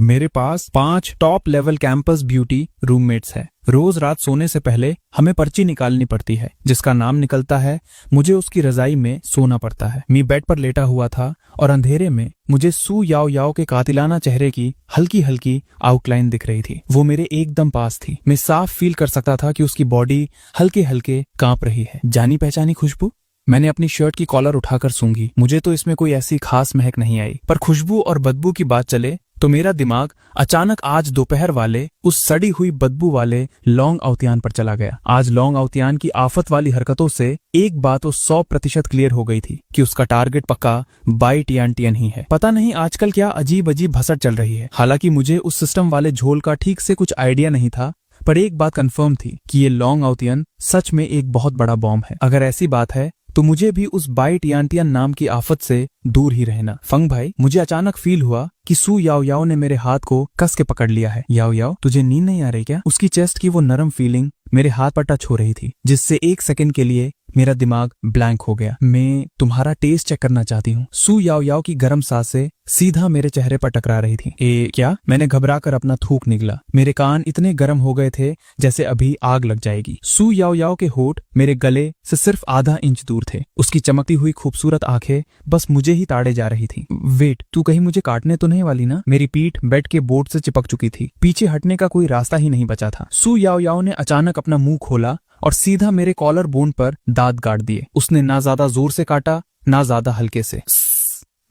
मेरे पास 5 top level campus beauty roommates है। रोज रात सोने से पहले हमें पर्ची निकालनी पड़ती है, जिसका नाम निकलता है मुझे उसकी रजाई में सोना पड़ता है। मैं बेड पर लेटा हुआ था और अंधेरे में मुझे सू याओ याओ के कातिलाना चेहरे की हल्की हल्की आउटलाइन दिख रही थी। वो मेरे एकदम पास थी। मैं साफ फील कर सकता था कि उसकी बॉडी हल्के हल्के कांप रही है। जानी पहचानी खुशबू। मैंने अपनी शर्ट की कॉलर उठाकर सूंघी। मुझे तो इसमें कोई ऐसी खास महक नहीं आई, पर खुशबू और बदबू की बात चले तो मेरा दिमाग अचानक आज दोपहर वाले उस सड़ी हुई बदबू वाले लौंग अवतियान पर चला गया। आज लौंग अवतियान की आफत वाली हरकतों से एक बात तो 100% क्लियर हो गई थी कि उसका टारगेट पक्का बाई टियान ही है। पता नहीं आजकल क्या अजीब अजीब भसड़ चल रही है। हालांकि मुझे उस सिस्टम वाले झोल का ठीक से कुछ आइडिया नहीं था, पर एक बात कंफर्म थी कि ये लौंग अवतियान सच में एक बहुत बड़ा बॉम्ब है। अगर ऐसी बात है तो मुझे भी उस बाई टियान नाम की आफत से दूर ही रहना। फंग भाई, मुझे अचानक फील हुआ कि सू याओ याओ ने मेरे हाथ को कस के पकड़ लिया है। याओ याओ, तुझे नींद नहीं आ रही क्या? उसकी चेस्ट की वो नरम फीलिंग मेरे हाथ पर टच हो रही थी, जिससे एक सेकंड के लिए मेरा दिमाग ब्लैंक हो गया। मैं तुम्हारा टेस्ट चेक करना चाहती हूँ। सू याओ याओ की गर्म सांसें सीधा मेरे चेहरे पर टकरा रही थी। क्या? मैंने घबराकर अपना थूक निगला। मेरे कान इतने गर्म हो गए थे जैसे अभी आग लग जाएगी। सू याओ याओ के होठ मेरे गले से सिर्फ आधा इंच दूर थे। उसकी चमकती हुई खूबसूरत आंखें बस मुझे ही ताड़े जा रही थी। वेट, तू कहीं मुझे काटने तो नहीं वाली ना? मेरी पीठ बेड के बोर्ड से चिपक चुकी थी। पीछे हटने का कोई रास्ता ही नहीं बचा था। सू याओ याओ ने अचानक अपना मुंह खोला और सीधा मेरे कॉलर बोन पर दांत गाड़ दिए। उसने ना ज्यादा जोर से काटा, ना ज्यादा हल्के से।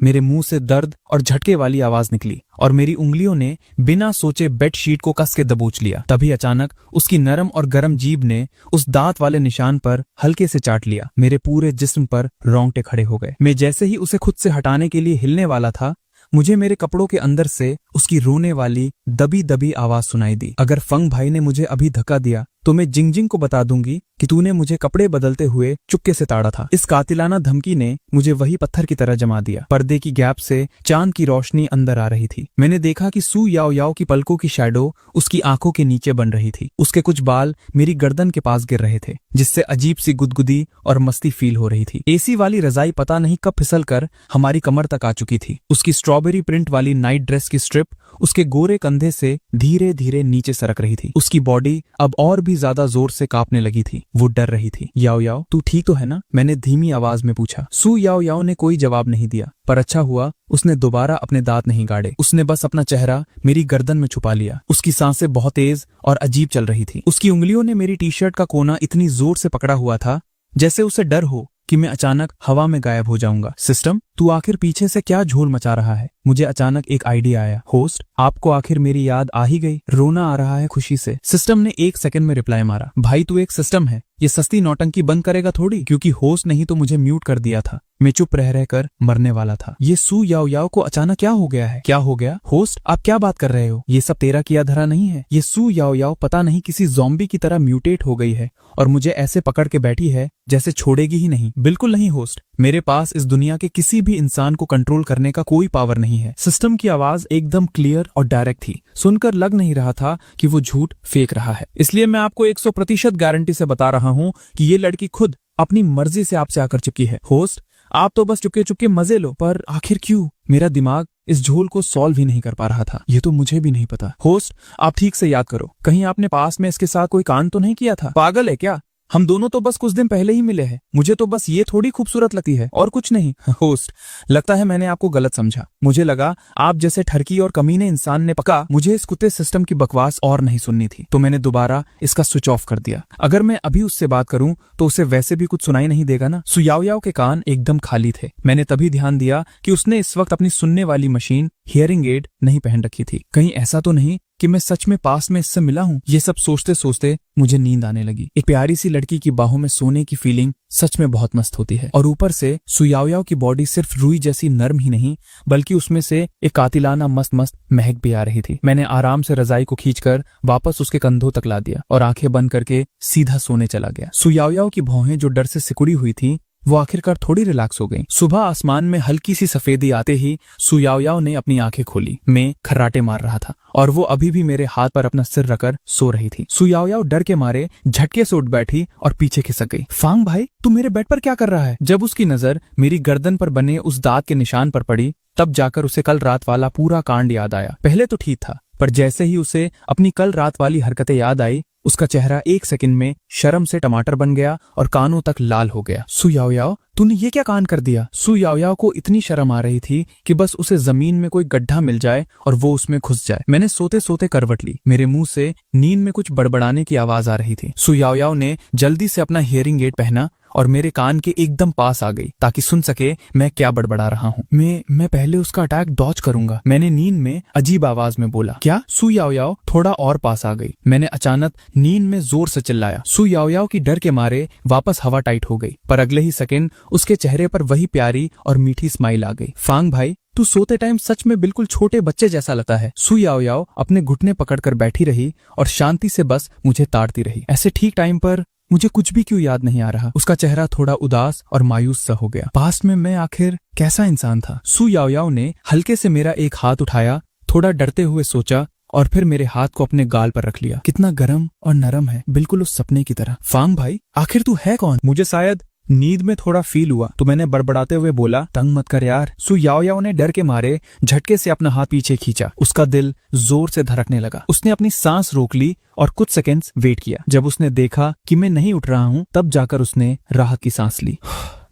मेरे मुंह से दर्द और झटके वाली आवाज निकली और मेरी उंगलियों ने बिना सोचे बेडशीट को कस के दबोच लिया। तभी अचानक उसकी नरम और गर्म जीभ ने उस दांत वाले निशान पर हल्के से चाट लिया। मेरे पूरे जिस्म पर रोंगटे खड़े हो गए। मैं जैसे ही उसे खुद से हटाने के लिए हिलने वाला था, मुझे मेरे कपड़ों के अंदर से उसकी रोने वाली दबी दबी आवाज सुनाई दी। अगर फंग भाई ने मुझे अभी धक्का दिया तो मैं जिंग जिंग को बता दूंगी कि तूने मुझे कपड़े बदलते हुए चुपके से ताड़ा था। इस कातिलाना धमकी ने मुझे वही पत्थर की तरह जमा दिया। पर्दे की गैप से चांद की रोशनी अंदर आ रही थी। मैंने देखा कि सू याओ याओ की पलकों की शैडो उसकी आंखों के नीचे बन रही थी। उसके कुछ बाल मेरी गर्दन के पास गिर रहे थे, जिससे अजीब सी गुदगुदी और मस्ती फील हो रही थी। एसी वाली रजाई पता नहीं कब फिसल कर हमारी कमर तक आ चुकी थी। उसकी स्ट्रॉबेरी प्रिंट वाली नाइट ड्रेस की स्ट्रिप उसके गोरे कंधे से धीरे धीरे नीचे सरक रही थी। उसकी बॉडी अब और भी ज्यादा जोर से कांपने लगी थी। वो डर रही थी। याओ याओ, तू ठीक तो है ना? मैंने धीमी आवाज में पूछा। सू याओ याओ ने कोई जवाब नहीं दिया, पर अच्छा हुआ उसने दोबारा अपने दांत नहीं गाड़े। उसने बस अपना चेहरा मेरी गर्दन में छुपा लिया। उसकी सांसें बहुत तेज और अजीब चल रही थी। उसकी उंगलियों ने मेरी टी शर्ट का कोना इतनी जोर से पकड़ा हुआ था जैसे उसे डर हो कि मैं अचानक हवा में गायब हो जाऊंगा। सिस्टम, तू आखिर पीछे से क्या झोल मचा रहा है? मुझे अचानक एक आइडिया आया। होस्ट, आपको आखिर मेरी याद आ ही गई। रोना आ रहा है खुशी से। सिस्टम ने 1 सेकंड में रिप्लाई मारा। भाई, तू एक सिस्टम है, ये सस्ती नौटंकी बंद करेगा थोड़ी? क्योंकि होस्ट नहीं तो मुझे म्यूट कर दिया था। मैं चुप रह रहकर मरने वाला था। ये सू याओ याओ को अचानक क्या हो गया है? क्या हो गया? होस्ट, आप क्या बात कर रहे हो? ये सब तेरा किया धरा नहीं है। ये सू याओ याओ पता नहीं किसी ज़ॉम्बी की तरह म्यूटेट हो गई है और मुझे ऐसे पकड़ के बैठी है जैसे छोड़ेगी ही नहीं। बिल्कुल नहीं होस्ट, मेरे पास इस दुनिया के किसी भी इंसान को कंट्रोल करने का कोई पावर नहीं है। सिस्टम की आवाज एकदम क्लियर और डायरेक्ट थी। सुनकर लग नहीं रहा था कि वो झूठ फेंक रहा है। इसलिए मैं आपको 100% गारंटी से बता रहा हूँ कि ये लड़की खुद अपनी मर्जी से आपसे आकर चिपकी है। होस्ट, आप तो बस चुपके चुपके मजे लो, पर आखिर क्यों? मेरा दिमाग इस झोल को सॉल्व ही नहीं कर पा रहा था। ये तो मुझे भी नहीं पता। होस्ट, आप ठीक से याद करो, कहीं आपने पास में इसके साथ कोई कांड तो नहीं किया था? पागल है क्या? हम दोनों तो बस कुछ दिन पहले ही मिले हैं। मुझे तो बस ये थोड़ी खूबसूरत लगती है और कुछ नहीं। होस्ट, लगता है मैंने आपको गलत समझा। मुझे लगा आप जैसे ठरकी और कमीने इंसान ने पका मुझे इस कुत्ते सिस्टम की बकवास और नहीं सुननी थी, तो मैंने दोबारा इसका स्विच ऑफ कर दिया। अगर मैं अभी उससे बात करूं तो उसे वैसे भी कुछ सुनाई नहीं देगा ना। सू याओ याओ के कान एकदम खाली थे। मैंने तभी ध्यान दिया कि उसने इस वक्त अपनी सुनने वाली मशीन हियरिंग एड नहीं पहन रखी थी। कहीं ऐसा तो नहीं कि मैं सच में पास में इससे मिला हूँ? ये सब सोचते सोचते मुझे नींद आने लगी। एक प्यारी सी लड़की की बाहों में सोने की फीलिंग सच में बहुत मस्त होती है। और ऊपर से सू याओ याओ की बॉडी सिर्फ रुई जैसी नर्म ही नहीं, बल्कि उसमें से एक कातिलाना मस्त मस्त महक भी आ रही थी। मैंने आराम से रजाई को खींचकर वापस उसके कंधों तक ला दिया और आंखें बंद करके सीधा सोने चला गया। सू याओ याओ की भौहें जो डर से सिकुड़ी हुई थी वो आखिरकार थोड़ी रिलैक्स हो गई। सुबह आसमान में हल्की सी सफेदी आते ही सु याओयाओ ने अपनी आंखें खोली। मैं खर्राटे मार रहा था और वो अभी भी मेरे हाथ पर अपना सिर रखकर सो रही थी। सु याओयाओ डर के मारे झटके से उठ बैठी और पीछे खिसक गई। फांग भाई, तू मेरे बेड पर क्या कर रहा है? जब उसकी नजर मेरी गर्दन पर बने उस दांत के निशान पर पड़ी, तब जाकर उसे कल रात वाला पूरा कांड याद आया। पहले तो ठीक था, पर जैसे ही उसे अपनी कल रात वाली हरकतें याद आई, उसका चेहरा एक सेकंड में शर्म से टमाटर बन गया और कानों तक लाल हो गया। सु याओयाओ, तूने ये क्या कांड कर दिया? सु याओयाओ को इतनी शर्म आ रही थी कि बस उसे जमीन में कोई गड्ढा मिल जाए और वो उसमें घुस जाए। मैंने सोते सोते करवट ली। मेरे मुंह से नींद में कुछ बड़बड़ाने की आवाज आ रही थी। सु याओयाओ ने जल्दी से अपना हियरिंग एड पहना और मेरे कान के एकदम पास आ गई ताकि सुन सके मैं क्या बड़बड़ा रहा हूँ। मैं पहले उसका अटैक डॉज करूंगा, मैंने नींद में अजीब आवाज में बोला। क्या? सु याओयाओ थोड़ा और पास आ गई। मैंने अचानक नींद में जोर से चिल्लाया। सु याओयाओ की डर के मारे वापस हवा टाइट हो गई, पर अगले ही सेकंड उसके चेहरे पर वही प्यारी और मीठी स्माइल आ गई। फांग भाई, तू सोते टाइम सच में बिल्कुल छोटे बच्चे जैसा लगता है। सु याओयाओ अपने घुटने पकड़कर बैठी रही और शांति से बस मुझे ताड़ती रही। ऐसे ठीक टाइम पर मुझे कुछ भी क्यों याद नहीं आ रहा। उसका चेहरा थोड़ा उदास और मायूस सा हो गया। पास्ट में मैं आखिर कैसा इंसान था? सु याओयाओ ने हल्के से मेरा एक हाथ उठाया, थोड़ा डरते हुए सोचा और फिर मेरे हाथ को अपने गाल पर रख लिया। कितना गर्म और नरम है, बिल्कुल उस सपने की तरह। फांग भाई, आखिर तू है कौन? मुझे शायद नींद में थोड़ा फील हुआ तो मैंने बड़बड़ाते हुए बोला, तंग मत कर यार। सु याओयाओ ने डर के मारे झटके से अपना हाथ पीछे खींचा। उसका दिल जोर से धड़कने लगा। उसने अपनी सांस रोक ली और कुछ सेकंड्स वेट किया। जब उसने देखा कि मैं नहीं उठ रहा हूं, तब जाकर उसने राहत की सांस ली।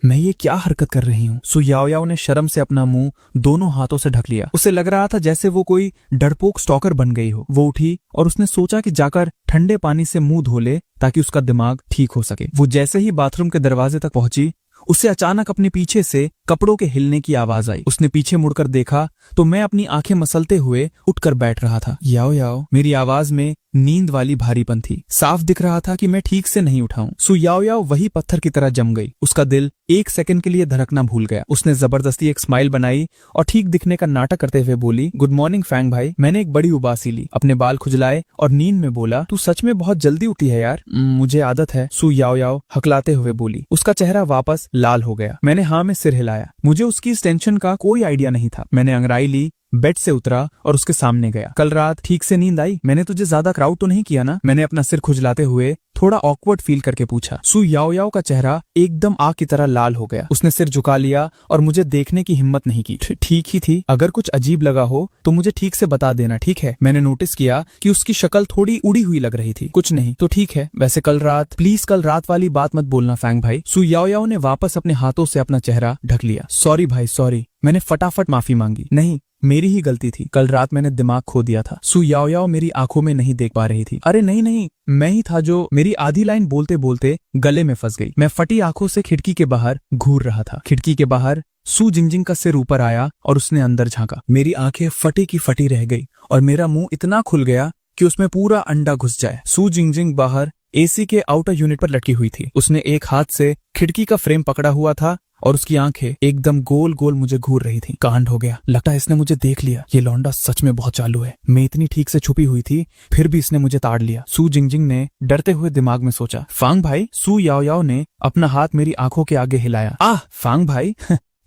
मैं ये क्या हरकत कर रही हूँ? सु याओयाओ ने शर्म से अपना मुंह दोनों हाथों से ढक लिया। उसे लग रहा था जैसे वो कोई डरपोक स्टॉकर बन गई हो। वो उठी और उसने सोचा कि जाकर ठंडे पानी से मुंह धो ले ताकि उसका दिमाग ठीक हो सके। वो जैसे ही बाथरूम के दरवाजे तक पहुंची, उसे अचानक अपने पीछे से कपड़ों के हिलने की आवाज आई। उसने पीछे मुड़कर देखा तो मैं अपनी आंखें मसलते हुए उठकर बैठ रहा था। याओयाओ, मेरी आवाज में नींद वाली भारीपन थी। साफ दिख रहा था कि मैं ठीक से नहीं उठा हूं। सु याओयाओ वही पत्थर की तरह जम गई। उसका दिल एक सेकंड के लिए धड़कना भूल गया। उसने जबरदस्ती एक स्माइल बनाई और ठीक दिखने का नाटक करते हुए बोली, गुड मॉर्निंग फैंग भाई। मैंने एक बड़ी उबासी ली, अपने बाल खुजलाए और नींद में बोला, तू सच में बहुत जल्दी उठी है यार। मुझे आदत है, सु याओयाओ हकलाते हुए बोली। उसका चेहरा वापस लाल हो गया। मैंने हाँ में सिर हिलाया। मुझे उसकी इस टेंशन का कोई आइडिया नहीं था। मैंने अंगड़ाई ली, बेड से उतरा और उसके सामने गया। कल रात ठीक से नींद आई? मैंने तुझे ज्यादा क्राउड तो नहीं किया ना? मैंने अपना सिर खुजलाते हुए थोड़ा ऑकवर्ड फील करके पूछा। सु याओयाओ का चेहरा एकदम आग की तरह लाल हो गया। उसने सिर झुका लिया और मुझे देखने की हिम्मत नहीं की। ठीक ही थी, अगर कुछ अजीब लगा हो तो मुझे ठीक से बता देना, ठीक है? मैंने नोटिस किया कि उसकी शक्ल थोड़ी उड़ी हुई लग रही थी। कुछ नहीं तो ठीक है। वैसे कल रात, प्लीज कल रात वाली बात मत बोलना फैंग भाई। सु याओयाओ ने वापस अपने हाथों से अपना चेहरा ढक लिया। सॉरी भाई, सॉरी। मैंने फटाफट माफी मांगी। नहीं, मेरी ही गलती थी। कल रात मैंने दिमाग खो दिया था। सु याओयाओ मेरी आंखों में नहीं देख पा रही थी। अरे नहीं नहीं, मैं ही था जो मेरी आधी लाइन बोलते बोलते गले में फंस गई। मैं फटी आंखों से खिड़की के बाहर घूर रहा था। खिड़की के बाहर सु जिंगजिंग का सिर ऊपर आया और उसने अंदर झांका। मेरी आंखें फटी की फटी रह गई और मेरा मुंह इतना खुल गया कि उसमें पूरा अंडा घुस जाए। सु जिंगजिंग बाहर एसी के आउटर यूनिट पर लटकी हुई थी। उसने एक हाथ से खिड़की का फ्रेम पकड़ा हुआ था और उसकी आंखें एकदम गोल गोल मुझे घूर रही थी। कांड हो गया, लगता है इसने मुझे देख लिया। ये लौंडा सच में बहुत चालू है। मैं इतनी ठीक से छुपी हुई थी, फिर भी इसने मुझे ताड़ लिया। सु जिंगजिंग ने डरते हुए दिमाग में सोचा। फांग भाई, सु याओयाओ ने अपना हाथ मेरी आंखों के आगे हिलाया। आह फांग भाई,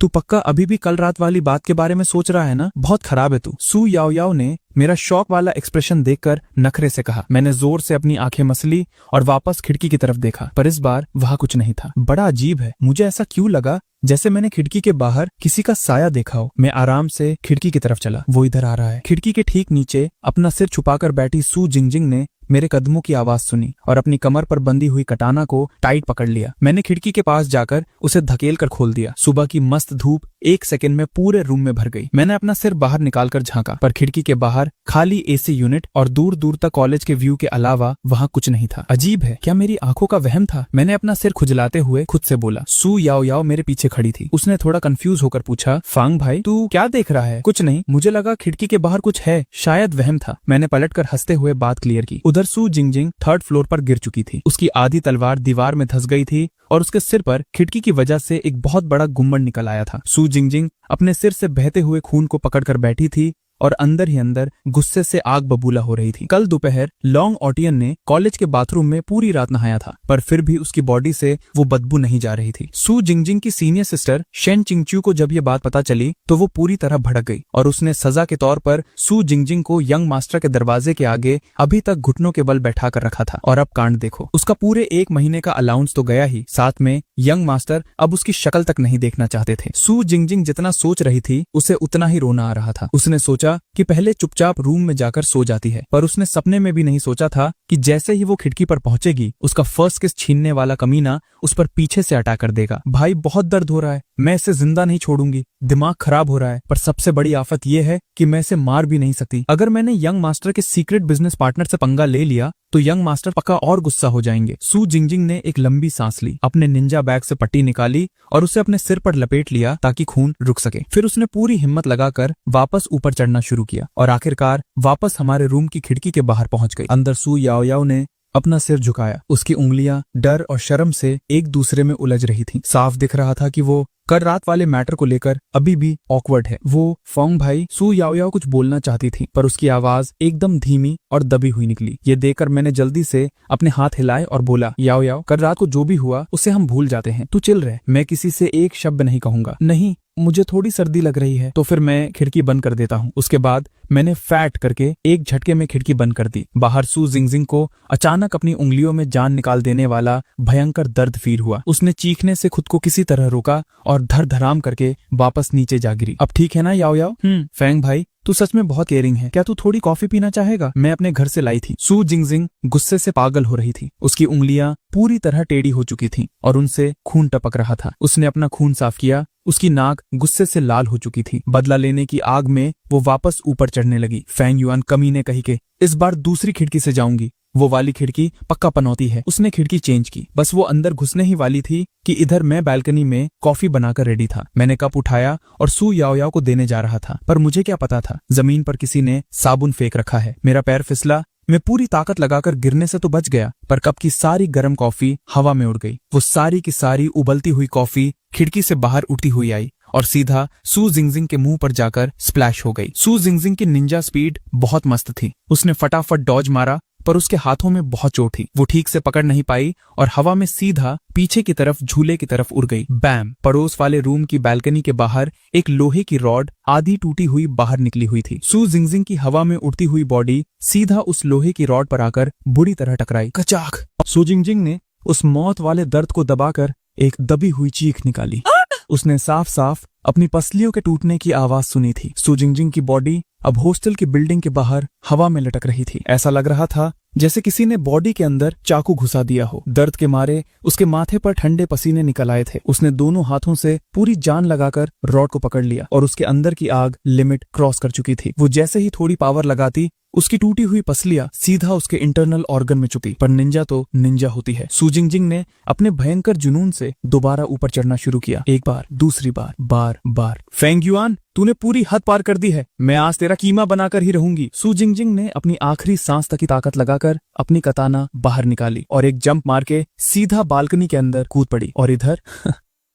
तू पक्का अभी भी कल रात वाली बात के बारे में सोच रहा है ना? बहुत खराब है तू। सु याओयाओ ने मेरा शौक वाला एक्सप्रेशन देखकर नखरे से कहा। मैंने जोर से अपनी आंखें मसली और वापस खिड़की की तरफ देखा, पर इस बार वहां कुछ नहीं था। बड़ा अजीब है, मुझे ऐसा क्यों लगा जैसे मैंने खिड़की के बाहर किसी का साया देखा हो। मैं आराम से खिड़की की तरफ चला। वो इधर आ रहा है। खिड़की के ठीक नीचे अपना सिर छुपाकर बैठी सु जिंगजिंग ने मेरे कदमों की आवाज सुनी और अपनी कमर पर बंधी हुई कटाना को टाइट पकड़ लिया। मैंने खिड़की के पास जाकर उसे धकेल कर खोल दिया। सुबह की मस्त धूप एक सेकंड में पूरे रूम में भर गई। मैंने अपना सिर बाहर निकालकर झांका, पर खिड़की के बाहर खाली एसी यूनिट और दूर दूर तक कॉलेज के व्यू के अलावा वहां कुछ नहीं था। अजीब है, क्या मेरी आंखों का वहम था? मैंने अपना सिर खुजलाते हुए खुद से बोला। सु याओयाओ मेरे पीछे खड़ी थी। उसने थोड़ा कंफ्यूज होकर पूछा, फांग भाई तू क्या देख रहा है? कुछ नहीं, मुझे लगा खिड़की के बाहर कुछ है, शायद वहम था। मैंने पलटकर हंसते हुए बात क्लियर की। उधर सु जिंगजिंग थर्ड फ्लोर पर गिर चुकी थी। उसकी आधी तलवार दीवार में धंस गई थी और उसके सिर पर खिड़की की वजह से एक बहुत बड़ा गुम्बद निकल आया था। सु जिंगजिंग अपने सिर से बहते हुए खून को पकड़कर बैठी थी और अंदर ही अंदर गुस्से से आग बबूला हो रही थी। कल दोपहर लॉन्ग ऑटियन ने कॉलेज के बाथरूम में पूरी रात नहाया था, पर फिर भी उसकी बॉडी से वो बदबू नहीं जा रही थी। सू जिंगजिंग की सीनियर सिस्टर शेन चिंगचू को जब ये बात पता चली तो वो पूरी तरह भड़क गई और उसने सजा के तौर पर सू जिंगजिंग को यंग मास्टर के दरवाजे के आगे अभी तक घुटनों के बल बैठा कर रखा था। और अब कांड देखो, उसका पूरे 1 महीने का अलाउंस तो गया ही, साथ में यंग मास्टर अब उसकी शक्ल तक नहीं देखना चाहते थे। सू जिंगजिंग जितना सोच रही थी उसे उतना ही रोना आ रहा था। उसने सोचा कि पहले चुपचाप रूम में जाकर सो जाती है, पर उसने सपने में भी नहीं सोचा था कि जैसे ही वो खिड़की पर पहुंचेगी उसका फर्स्ट किस छीनने वाला कमीना उस पर पीछे से अटैक कर देगा। भाई बहुत दर्द हो रहा है, मैं इसे जिंदा नहीं छोड़ूंगी, दिमाग खराब हो रहा है, पर सबसे बड़ी आफत यह है कि मैं इसे मार भी नहीं सकती। अगर मैंने यंग मास्टर के सीक्रेट बिजनेस पार्टनर से पंगा ले लिया तो यंग मास्टर पक्का और गुस्सा हो जाएंगे। सू जिंगजिंग ने एक लंबी सांस ली, अपने निंजा बैग से पट्टी निकाली और उसे अपने सिर पर लपेट लिया ताकि खून रुक सके। फिर उसने पूरी हिम्मत लगाकर वापस ऊपर चढ़ना शुरू किया और आखिरकार वापस हमारे रूम की खिड़की के बाहर पहुंच गई। अंदर सू याओयाओ ने अपना सिर झुकाया। उसकी उंगलियां डर और शर्म से एक दूसरे में उलझ रही थीं। साफ दिख रहा था कि वो कल रात वाले मैटर को लेकर अभी भी ऑकवर्ड है। वो फोंग भाई, सू याओयाओ कुछ बोलना चाहती थी, पर उसकी आवाज एकदम धीमी और दबी हुई निकली। ये देखकर मैंने जल्दी से अपने हाथ हिलाए और बोला, याओयाओ, कल रात को जो भी हुआ उसे हम भूल जाते हैं, तू चिल रहे, मैं किसी से एक शब्द नहीं कहूंगा। नहीं, मुझे थोड़ी सर्दी लग रही है, तो फिर मैं खिड़की बंद कर देता हूँ। उसके बाद मैंने फैट करके एक झटके में खिड़की बंद कर दी। बाहर सू जिंगजिंग को अचानक अपनी उंगलियों में जान निकाल देने वाला भयंकर दर्द फील हुआ। उसने चीखने से खुद को किसी तरह रोका और धर धराम करके वापस नीचे जा गिरी। अब ठीक है ना याओयाओ? फेंग भाई, तू सच में बहुत केयरिंग है, क्या तू थोड़ी कॉफी पीना चाहेगा? मैं अपने घर से लाई थी। सू जिंगजिंग गुस्से से पागल हो रही थी। उसकी उंगलियां पूरी तरह टेढ़ी हो चुकी थीं और उनसे खून टपक रहा था। उसने अपना खून साफ किया। उसकी नाक गुस्से से लाल हो चुकी थी। बदला लेने की आग में वो वापस ऊपर चढ़ने लगी। फेंग युआन कमीने कही के, इस बार दूसरी खिड़की से जाऊंगी, वो वाली खिड़की पक्का पनौती है। उसने खिड़की चेंज की, बस वो अंदर घुसने ही वाली थी कि इधर मैं बालकनी में कॉफी बनाकर रेडी था। मैंने कप उठाया और सू याओयाओ को देने जा रहा था, पर मुझे क्या पता था जमीन पर किसी ने साबुन फेंक रखा है। मेरा पैर फिसला, मैं पूरी ताकत लगाकर गिरने से तो बच गया, पर कप की सारी गर्म कॉफी हवा में उड़ गई। वो सारी की सारी उबलती हुई कॉफी खिड़की से बाहर उड़ती हुई आई और सीधा सू जिंगजिंग के मुंह पर जाकर स्प्लैश हो गई। सू जिंगजिंग की निंजा स्पीड बहुत मस्त थी। उसने फटाफट डॉज मारा, पर उसके हाथों में बहुत चोट थी। वो ठीक से पकड़ नहीं पाई और हवा में सीधा पीछे की तरफ झूले की तरफ उड़ गई। बैम! पड़ोस वाले रूम की बालकनी के बाहर एक लोहे की रॉड आधी टूटी हुई बाहर निकली हुई थी। सू जिंगजिंग की हवा में उड़ती हुई बॉडी सीधा उस लोहे की रॉड पर आकर बुरी तरह टकराई। कचाक! सू जिंगजिंग ने उस मौत वाले दर्द को दबाकर एक दबी हुई चीख निकाली। उसने साफ साफ अपनी पसलियों के टूटने की आवाज सुनी थी। सू जिंगजिंग की बॉडी अब हॉस्टल की बिल्डिंग के बाहर हवा में लटक रही थी। ऐसा लग रहा था जैसे किसी ने बॉडी के अंदर चाकू घुसा दिया हो। दर्द के मारे उसके माथे पर ठंडे पसीने निकल आए थे। उसने दोनों हाथों से पूरी जान लगाकर रॉड को पकड़ लिया और उसके अंदर की आग लिमिट क्रॉस कर चुकी थी। वो जैसे ही थोड़ी पावर लगाती, उसकी टूटी हुई पसलियां सीधा उसके इंटरनल ऑर्गन में चुकी। पर निंजा तो निंजा होती है। सू जिंगजिंग ने अपने भयंकर जुनून से दोबारा ऊपर चढ़ना शुरू किया। एक बार, दूसरी बार, बार बार। फेंग युआन, तूने पूरी हद पार कर दी है, मैं आज तेरा कीमा बनाकर ही रहूंगी। सू जिंगजिंग ने अपनी आखिरी सांस तक की ताकत लगाकर अपनी कताना बाहर निकाली और एक जंप मार के सीधा बालकनी के अंदर कूद पड़ी। और इधर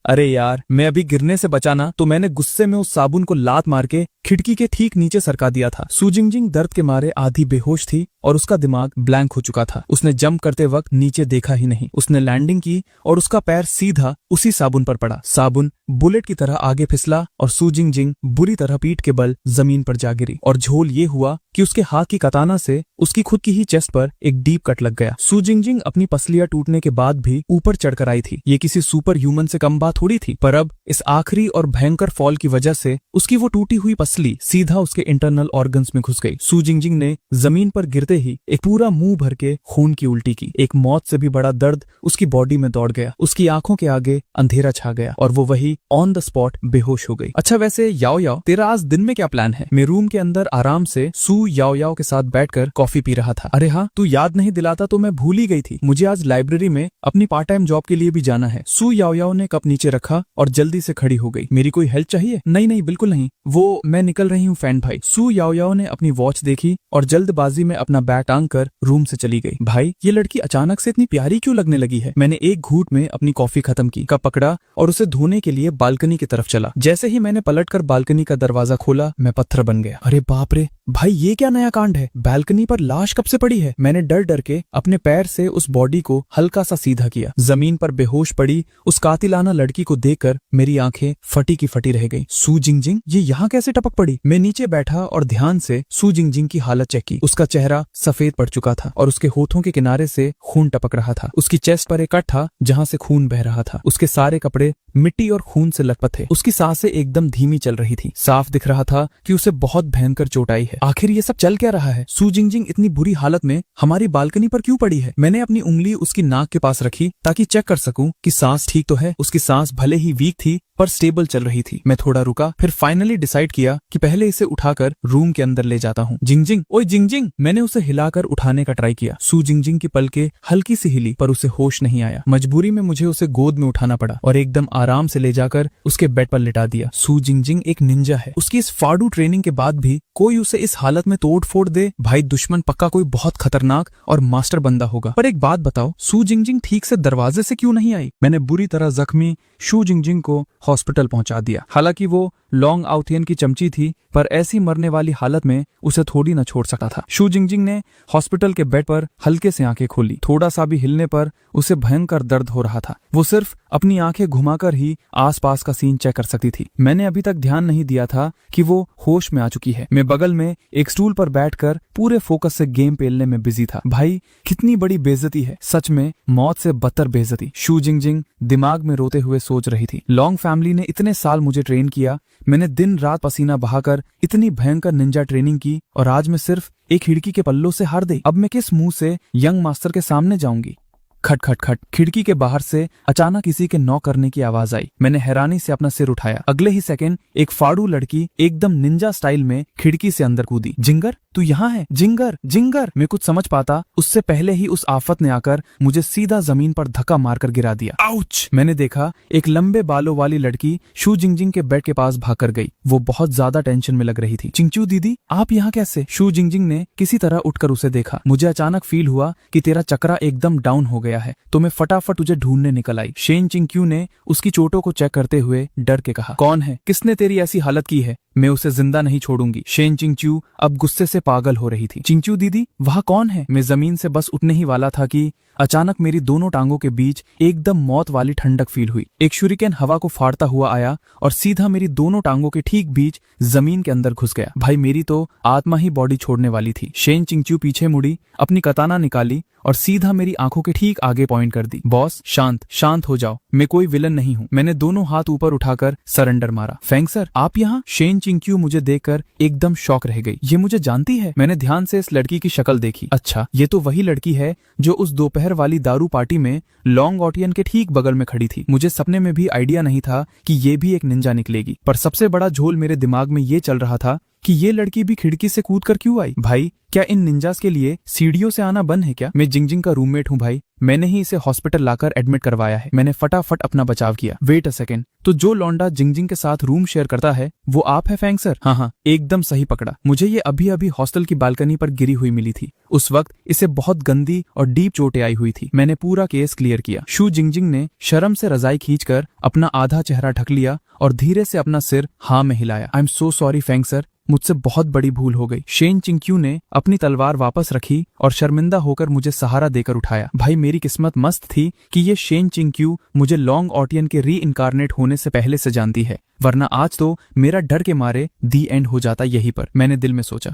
अरे यार, मैं अभी गिरने से बचाना तो मैंने गुस्से में उस साबुन को लात मार के खिड़की के ठीक नीचे सरका दिया था। सू जिंगजिंग दर्द के मारे आधी बेहोश थी और उसका दिमाग ब्लैंक हो चुका था। उसने जंप करते वक्त नीचे देखा ही नहीं। उसने लैंडिंग की और उसका पैर सीधा उसी साबुन पर पड़ा। साबुन बुलेट की तरह आगे फिसला और सू जिंगजिंग बुरी तरह पीठ के बल जमीन पर जा गिरी। और झोल ये हुआ कि उसके हाथ की कताना से उसकी खुद की ही चेस्ट पर एक डीप कट लग गया। सू जिंगजिंग अपनी पसलियां टूटने के बाद भी ऊपर चढ़कर आई थी। ये किसी सुपर ह्यूमन से कम बात थोड़ी थी, पर अब इस आखिरी और भयंकर फॉल की वजह से उसकी वो टूटी हुई पसली सीधा उसके इंटरनल ऑर्गन्स में घुस गई। सू जिंगजिंग ने जमीन पर गिरते ही एक पूरा मुंह भर के खून की उल्टी की। एक मौत से भी बड़ा दर्द उसकी बॉडी में दौड़ गया। उसकी आंखों के आगे अंधेरा छा गया और वो वही ऑन द स्पॉट बेहोश हो गई। अच्छा, वैसे याओयाओ, तेरा आज दिन में क्या प्लान है? मैं रूम के अंदर आराम से सू याओयाओ के साथ बैठकर कॉफी पी रहा था। अरे हाँ, तू याद नहीं दिलाता तो मैं भूल ही गई थी। मुझे आज लाइब्रेरी में अपनी पार्ट टाइम जॉब के लिए भी जाना है। सू याओयाओ ने कप नीचे नीचे रखा और जल्दी से खड़ी हो गई। मेरी कोई हेल्प चाहिए? नहीं नहीं बिल्कुल नहीं, वो मैं निकल रही हूँ फैन भाई। सू याओ याओ ने अपनी वॉच देखी और जल्दबाजी में अपना बैग टांग कर रूम से चली गई। भाई ये लड़की अचानक से इतनी प्यारी क्यों लगने लगी है? मैंने एक घूंट में अपनी कॉफी खत्म की, कप पकड़ा और उसे धोने के लिए बालकनी की तरफ चला। जैसे ही मैंने पलटकर बालकनी का दरवाजा खोला, मैं पत्थर बन गया। अरे बाप रे भाई, ये क्या नया कांड है? बालकनी पर लाश कब से पड़ी है? मैंने डर डर के अपने पैर से उस बॉडी को हल्का सा सीधा किया। जमीन पर बेहोश पड़ी उस कातिलाना लड़की को देखकर मेरी आंखें फटी की फटी रह गई। सू जिंगजिंग ये यहाँ कैसे टपक पड़ी? मैं नीचे बैठा और ध्यान से सू जिंगजिंग की हालत चेक की। उसका चेहरा सफेद पड़ चुका था और उसके होठों के किनारे से खून टपक रहा था। उसकी चेस्ट पर एक कट था जहाँ से खून बह रहा था। उसके सारे कपड़े मिट्टी और खून से लथपथ थे। उसकी सांसें एकदम धीमी चल रही थी। साफ दिख रहा था कि उसे बहुत भयंकर चोट आई है। आखिर ये सब चल क्या रहा है? सू जिंगजिंग इतनी बुरी हालत में हमारी बालकनी पर क्यों पड़ी है? मैंने अपनी उंगली उसकी नाक के पास रखी ताकि चेक कर सकूं कि सांस ठीक तो है। उसकी सांस भले ही वीक थी पर स्टेबल चल रही थी। मैं थोड़ा रुका, फिर फाइनली डिसाइड किया कि पहले इसे उठाकर रूम के अंदर ले जाता हूँ। जिंगजिंग, ओए जिंगजिंग! मैंने उसे हिलाकर उठाने का ट्राई किया। सू जिंगजिंग की पलकें हल्की सी हिली पर उसे होश नहीं आया। मजबूरी में मुझे उसे गोद में उठाना पड़ा और एकदम आराम से ले जाकर उसके बेड पर लिटा दिया। सू जिंगजिंग एक निंजा है। उसकी इस फाड़ू ट्रेनिंग के बाद भी कोई उसे इस हालत में तोड़ फोड़ दे, भाई दुश्मन पक्का कोई बहुत खतरनाक और मास्टर बंदा होगा। पर एक बात बताओ, सू जिंगजिंग ठीक से दरवाजे से क्यों नहीं आई? मैंने बुरी तरह जख्मी सू जिंगजिंग को हॉस्पिटल पहुंचा दिया। हालांकि वो लॉन्ग आउथियन की चमची थी, पर ऐसी मरने वाली हालत में उसे थोड़ी न छोड़ सकता था। सू जिंगजिंग ने हॉस्पिटल के बेड पर हल्के से आंखें खोली। थोड़ा सा भी हिलने पर उसे भयंकर दर्द हो रहा था। वो सिर्फ अपनी आंखें घुमाकर ही आसपास का सीन चेक कर सकती थी। मैंने अभी तक ध्यान नहीं दिया था कि वो होश में आ चुकी है। मैं बगल में एक स्टूल पर बैठकर पूरे फोकस से गेम पेलने में बिजी था। भाई कितनी बड़ी बेइज्जती है, सच में मौत से बदतर बेइज्जती। सू जिंगजिंग दिमाग में रोते हुए सोच रही थी। लॉन्ग फैमिली ने इतने साल मुझे ट्रेन किया, मैंने दिन रात पसीना बहाकर इतनी भयंकर निंजा ट्रेनिंग की और आज मैं सिर्फ एक खिड़की के पल्लों से हार गई। अब मैं किस मुंह से यंग मास्टर के सामने जाऊंगी? खट खट खट, खिड़की के बाहर से अचानक किसी के नॉक करने की आवाज आई। मैंने हैरानी से अपना सिर उठाया। अगले ही सेकंड एक फाड़ू लड़की एकदम निंजा स्टाइल में खिड़की से अंदर कूदी। जिंगर, तू यहाँ है? Ginger, ginger! मैं कुछ समझ पाता उससे पहले ही उस आफत ने आकर मुझे सीधा जमीन पर धक्का मारकर गिरा दिया। आउच! मैंने देखा एक लंबे बालों वाली लड़की सू जिंगजिंग के बेड के पास भागकर गई। वो बहुत ज्यादा टेंशन में लग रही थी। चिंचू दीदी, आप यहाँ कैसे? सू जिंगजिंग ने किसी तरह उठकर उसे देखा। मुझे अचानक फील हुआ कि तेरा चक्रा एकदम डाउन हो गया है, तो मैं फटाफट तुझे ढूंढने निकल आई। शेन चिंक्यू ने उसकी चोटों को चेक करते हुए डर के कहा, कौन है? किसने तेरी ऐसी हालत की है? मैं उसे जिंदा नहीं छोड़ूंगी। शेन चिंक्यू अब गुस्से से पागल हो रही थी। चिंचू दीदी, वहाँ कौन है? मैं जमीन से बस उठने ही वाला था कि अचानक मेरी दोनों टांगों के बीच एकदम मौत वाली ठंडक फील हुई। एक शुरिकेन हवा को फाड़ता हुआ आया और सीधा मेरी दोनों टांगों के ठीक बीच जमीन के अंदर घुस गया। भाई मेरी तो आत्मा ही बॉडी छोड़ने वाली थी। शेन चिंक्यू पीछे मुड़ी, अपनी कताना निकाली और सीधा मेरी आंखों के ठीक आगे पॉइंट कर दी। बॉस, शांत शांत हो जाओ, मैं कोई विलन नहीं हूँ। मैंने दोनों हाथ ऊपर उठाकर सरेंडर मारा। फेंग सर, आप यहाँ? शेन चिंक्यू मुझे देखकर एकदम शॉक रह गई। ये मुझे जानती है? मैंने ध्यान से इस लड़की की शक्ल देखी। अच्छा, ये तो वही लड़की है जो उस दोपहर वाली दारू पार्टी में लॉन्ग ऑटियन के ठीक बगल में खड़ी थी। मुझे सपने में भी आइडिया नहीं था कि ये भी एक निंजा निकलेगी। पर सबसे बड़ा झोल मेरे दिमाग में ये चल रहा था कि ये लड़की भी खिड़की से कूदकर क्यों आई? भाई क्या इन निंजास के लिए सीढ़ियों से आना बंद है क्या? मैं जिंगजिंग का रूममेट हूँ भाई, मैंने ही इसे हॉस्पिटल लाकर एडमिट करवाया है। मैंने फटाफट अपना बचाव किया। वेट अ सेकेंड, तो जो लौंडा जिंगजिंग के साथ रूम शेयर करता है वो आप है फेंग सर? हाँ, एकदम सही पकड़ा। मुझे ये अभी अभी हॉस्टल की बालकनी पर गिरी हुई मिली थी। उस वक्त इसे बहुत गंदी और डीप चोटें आई हुई थी। मैंने पूरा केस क्लियर किया। सू जिंगजिंग ने शर्म से रजाई खींचकर अपना आधा चेहरा ढक लिया और धीरे से अपना सिर हाँ में हिलाया। I am so sorry Feng sir, मुझसे बहुत बड़ी भूल हो गई। शेन चिंक्यू ने अपनी तलवार वापस रखी और शर्मिंदा होकर मुझे सहारा देकर उठाया। भाई मेरी किस्मत मस्त थी कि ये शेन चिंक्यू मुझे लॉन्ग ऑटियन के री इनकारनेट होने से पहले से जानती है, वरना आज तो मेरा डर के मारे दी एंड हो जाता यहीं पर। मैंने दिल में सोचा।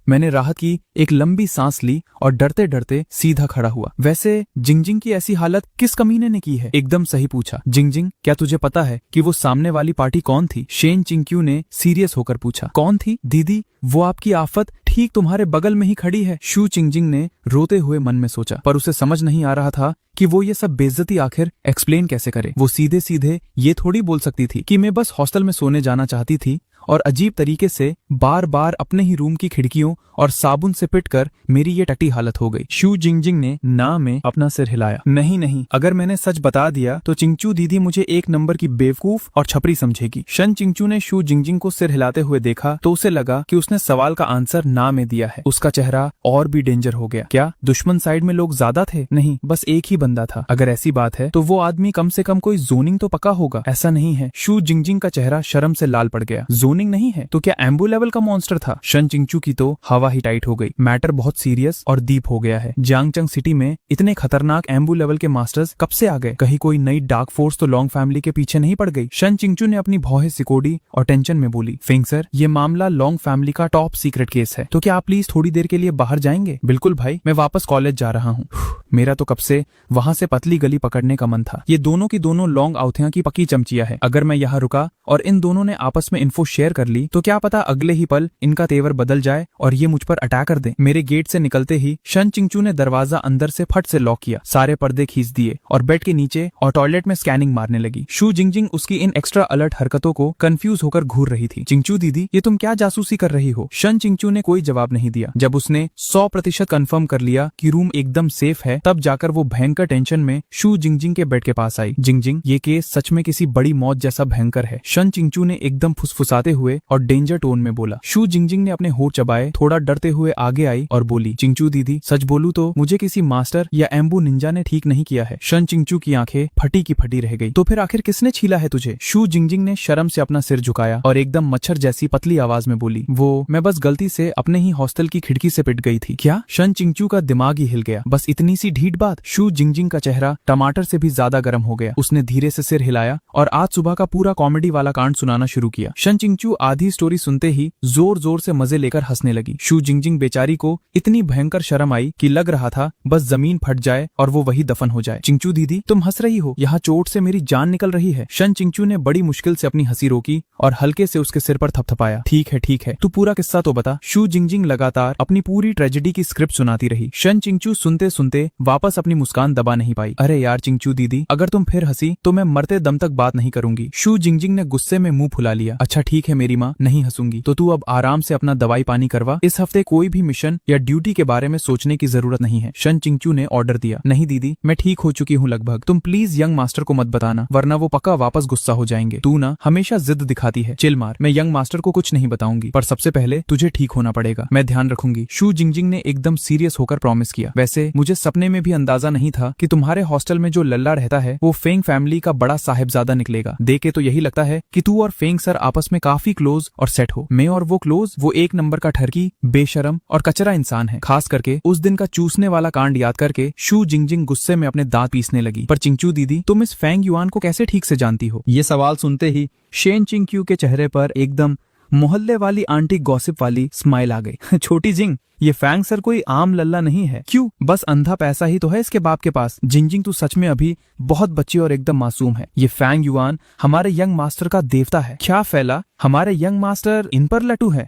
मैंने राहत की एक लंबी सांस ली और डरते डरते सीधा खड़ा हुआ। वैसे जिंगजिंग की ऐसी हालत किस कमीने ने की है? एकदम सही पूछा। जिंगजिंग, क्या तुझे पता है कि वो सामने वाली पार्टी कौन थी? शेन चिंक्यू ने सीरियस होकर पूछा। कौन थी? दीदी, वो आपकी आफत ठीक तुम्हारे बगल में ही खड़ी है। शू चिंगजिंग ने रोते हुए मन में सोचा, पर उसे समझ नहीं आ रहा था कि वो ये सब बेइज्जती आखिर एक्सप्लेन कैसे करे। वो सीधे सीधे ये थोड़ी बोल सकती थी कि मैं बस हॉस्टल में सोने जाना चाहती थी और अजीब तरीके से बार बार अपने ही रूम की खिड़कियों और साबुन से पिटकर मेरी ये टटी हालत हो गई। शू जिंगजिंग ने ना में अपना सिर हिलाया। नहीं नहीं, अगर मैंने सच बता दिया तो चिंगचू दीदी मुझे एक नंबर की बेवकूफ और छपरी समझेगी। शन चिंगचू ने शू जिंगजिंग को सिर हिलाते हुए देखा तो उसे लगा कि उसने सवाल का आंसर ना में दिया है। उसका चेहरा और भी डेंजर हो गया। क्या दुश्मन साइड में लोग ज्यादा थे? नहीं, बस एक ही बंदा था। अगर ऐसी बात है तो वो आदमी कम से कम कोई जोनिंग तो पक्का होगा। ऐसा नहीं है। शू जिंगजिंग का चेहरा शर्म से लाल पड़ गया। जोनिंग नहीं है तो क्या एम्बू लेवल का मॉन्स्टर था? शन चिंगचू की तो हवा ही टाइट हो गई। मैटर बहुत सीरियस और डीप हो गया है। जियांगचंग सिटी में इतने खतरनाक एम्बू लेवल के मास्टर्स कब से आ गए? कहीं कोई नई डार्क फोर्स तो लॉन्ग फैमिली के पीछे नहीं पड़ गई? शन चिंगचू ने अपनी भौहें सिकोड़ी और टेंशन में बोली, फेंग सर, ये मामला लॉन्ग फैमिली का टॉप सीक्रेट केस है, तो क्या आप प्लीज थोड़ी देर के लिए बाहर जाएंगे? बिल्कुल भाई, मैं वापस कॉलेज जा रहा हूँ। मेरा तो कब से वहां से पतली गली पकड़ने का मन था। ये दोनों की दोनों लॉन्ग आउथियां की पक्की चमचिया है। अगर मैं यहाँ रुका और इन दोनों ने आपस में इन्फो शेयर कर ली तो क्या पता अगले ही पल इनका तेवर बदल जाए और ये मुझ पर अटैक कर दे। मेरे गेट से निकलते ही शन चिंगचू ने दरवाजा अंदर से फट से लॉक किया, सारे पर्दे खींच दिए और बेड के नीचे और टॉयलेट में स्कैनिंग मारने लगी। शू जिंगजिंग उसकी इन एक्स्ट्रा अलर्ट हरकतों को कंफ्यूज होकर घूर रही थी। चिंगचू दीदी, ये तुम क्या जासूसी कर रही हो? शन चिंगचू ने कोई जवाब नहीं दिया। जब उसने 100% कंफर्म कर लिया कि रूम एकदम सेफ है, तब जाकर वो भयंकर टेंशन में शू जिंगजिंग के बेड के पास आई। जिंगजिंग, ये केस सच में किसी बड़ी मौत जैसा भयंकर है, शन चिंगचू ने एकदम फुसफुसाते हुए और डेंजर टोन में बोला। शू जिंगजिंग ने अपने होठ चबाए, थोड़ा डरते हुए आगे आई और बोली, चिंगचू दीदी, सच बोलूं तो मुझे किसी मास्टर या एम्बू निंजा ने ठीक नहीं किया है। शन चिंगचू की आंखें फटी की फटी रह गई। तो फिर आखिर किसने छीला है तुझे? शू जिंगजिंग ने शर्म से अपना सिर झुकाया और एकदम मच्छर जैसी पतली आवाज में बोली, वो मैं बस गलती से अपने ही हॉस्टल की खिड़की से पिट गई थी। क्या? शन चिंगचू का दिमाग ही हिल गया। बस इतनी सी ढीठ बात? शू जिंगजिंग का चेहरा टमाटर से भी ज्यादा गर्म हो गया। उसने धीरे से सिर हिलाया और आज सुबह का पूरा कॉमेडी वाला कांड सुनाना शुरू किया। शन चिंगचू आधी स्टोरी सुनते ही जोर जोर से मजे लेकर हंसने लगी। शू जिंगजिंग बेचारी को इतनी भयंकर शर्म आई कि लग रहा था बस जमीन फट जाए और वो वही दफन हो जाए। चिंगचू दीदी, तुम हंस रही हो? यहाँ चोट से मेरी जान निकल रही है। शन चिंगचू ने बड़ी मुश्किल से अपनी हंसी रोकी और हल्के से उसके सिर पर थपथपाया। ठीक है, तू पूरा किस्सा तो बता। शू जिंगजिंग लगातार अपनी पूरी ट्रेजेडी की स्क्रिप्ट सुनाती रही। शन चिंगचू सुनते सुनते वापस अपनी मुस्कान दबा नहीं पाई। अरे यार चिंगचू दीदी, अगर तुम फिर हंसी तो मैं मरते दम तक बात नहीं करूंगी। शू जिंगजिंग ने गुस्से में मुंह फुला लिया। अच्छा ठीक है मेरी माँ, नहीं हंसूंगी। तो तू अब आराम से अपना दवाई पानी करवा। इस हफ्ते कोई भी मिशन या ड्यूटी के बारे में सोचने की जरूरत नहीं है। शन चिंगचू ने ऑर्डर दिया। नहीं दीदी, मैं ठीक हो चुकी हूँ लगभग। तुम प्लीज यंग मास्टर को मत बताना, वरना वो पक्का वापस गुस्सा हो जाएंगे। तू ना हमेशा जिद दिखाती है। चिल मार, मैं यंग मास्टर को कुछ नहीं बताऊंगी, पर सबसे पहले तुझे ठीक होना पड़ेगा। मैं ध्यान रखूंगी। शू जिंगजिंग ने एकदम सीरियस होकर प्रॉमिस किया। वैसे मुझे सपने में भी अंदाजा नहीं था कि तुम्हारे हॉस्टल में जो लल्ला रहता है वो फेंग फैमिली का बड़ा साहिबजादा निकलेगा। देख के तो यही लगता है कि तू और फेंग सर आपस में काफी क्लोज और सेट हो। मैं और वो क्लोज, वो एक नंबर का ठरकी, बेशरम और कचरा इंसान है। खास करके उस दिन का चूसने वाला कांड याद करके शू जिंगजिंग गुस्से में अपने दांत पीसने लगी। पर चिंगचू दीदी, तुम इस फेंग युआन को कैसे ठीक से जानती हो? ये सवाल सुनते ही शेन चिंगक्यू के चेहरे पर एकदम मोहल्ले वाली आंटी गॉसिप वाली स्माइल आ गई। छोटी जिंग, ये फैंग सर कोई आम लल्ला नहीं है। क्यों? बस अंधा पैसा ही तो है इसके बाप के पास। जिंगजिंग तू सच में अभी बहुत बच्ची और एकदम मासूम है। ये फैंग युआन हमारे यंग मास्टर का देवता है। क्या फैला, हमारे यंग मास्टर इन पर लटू है?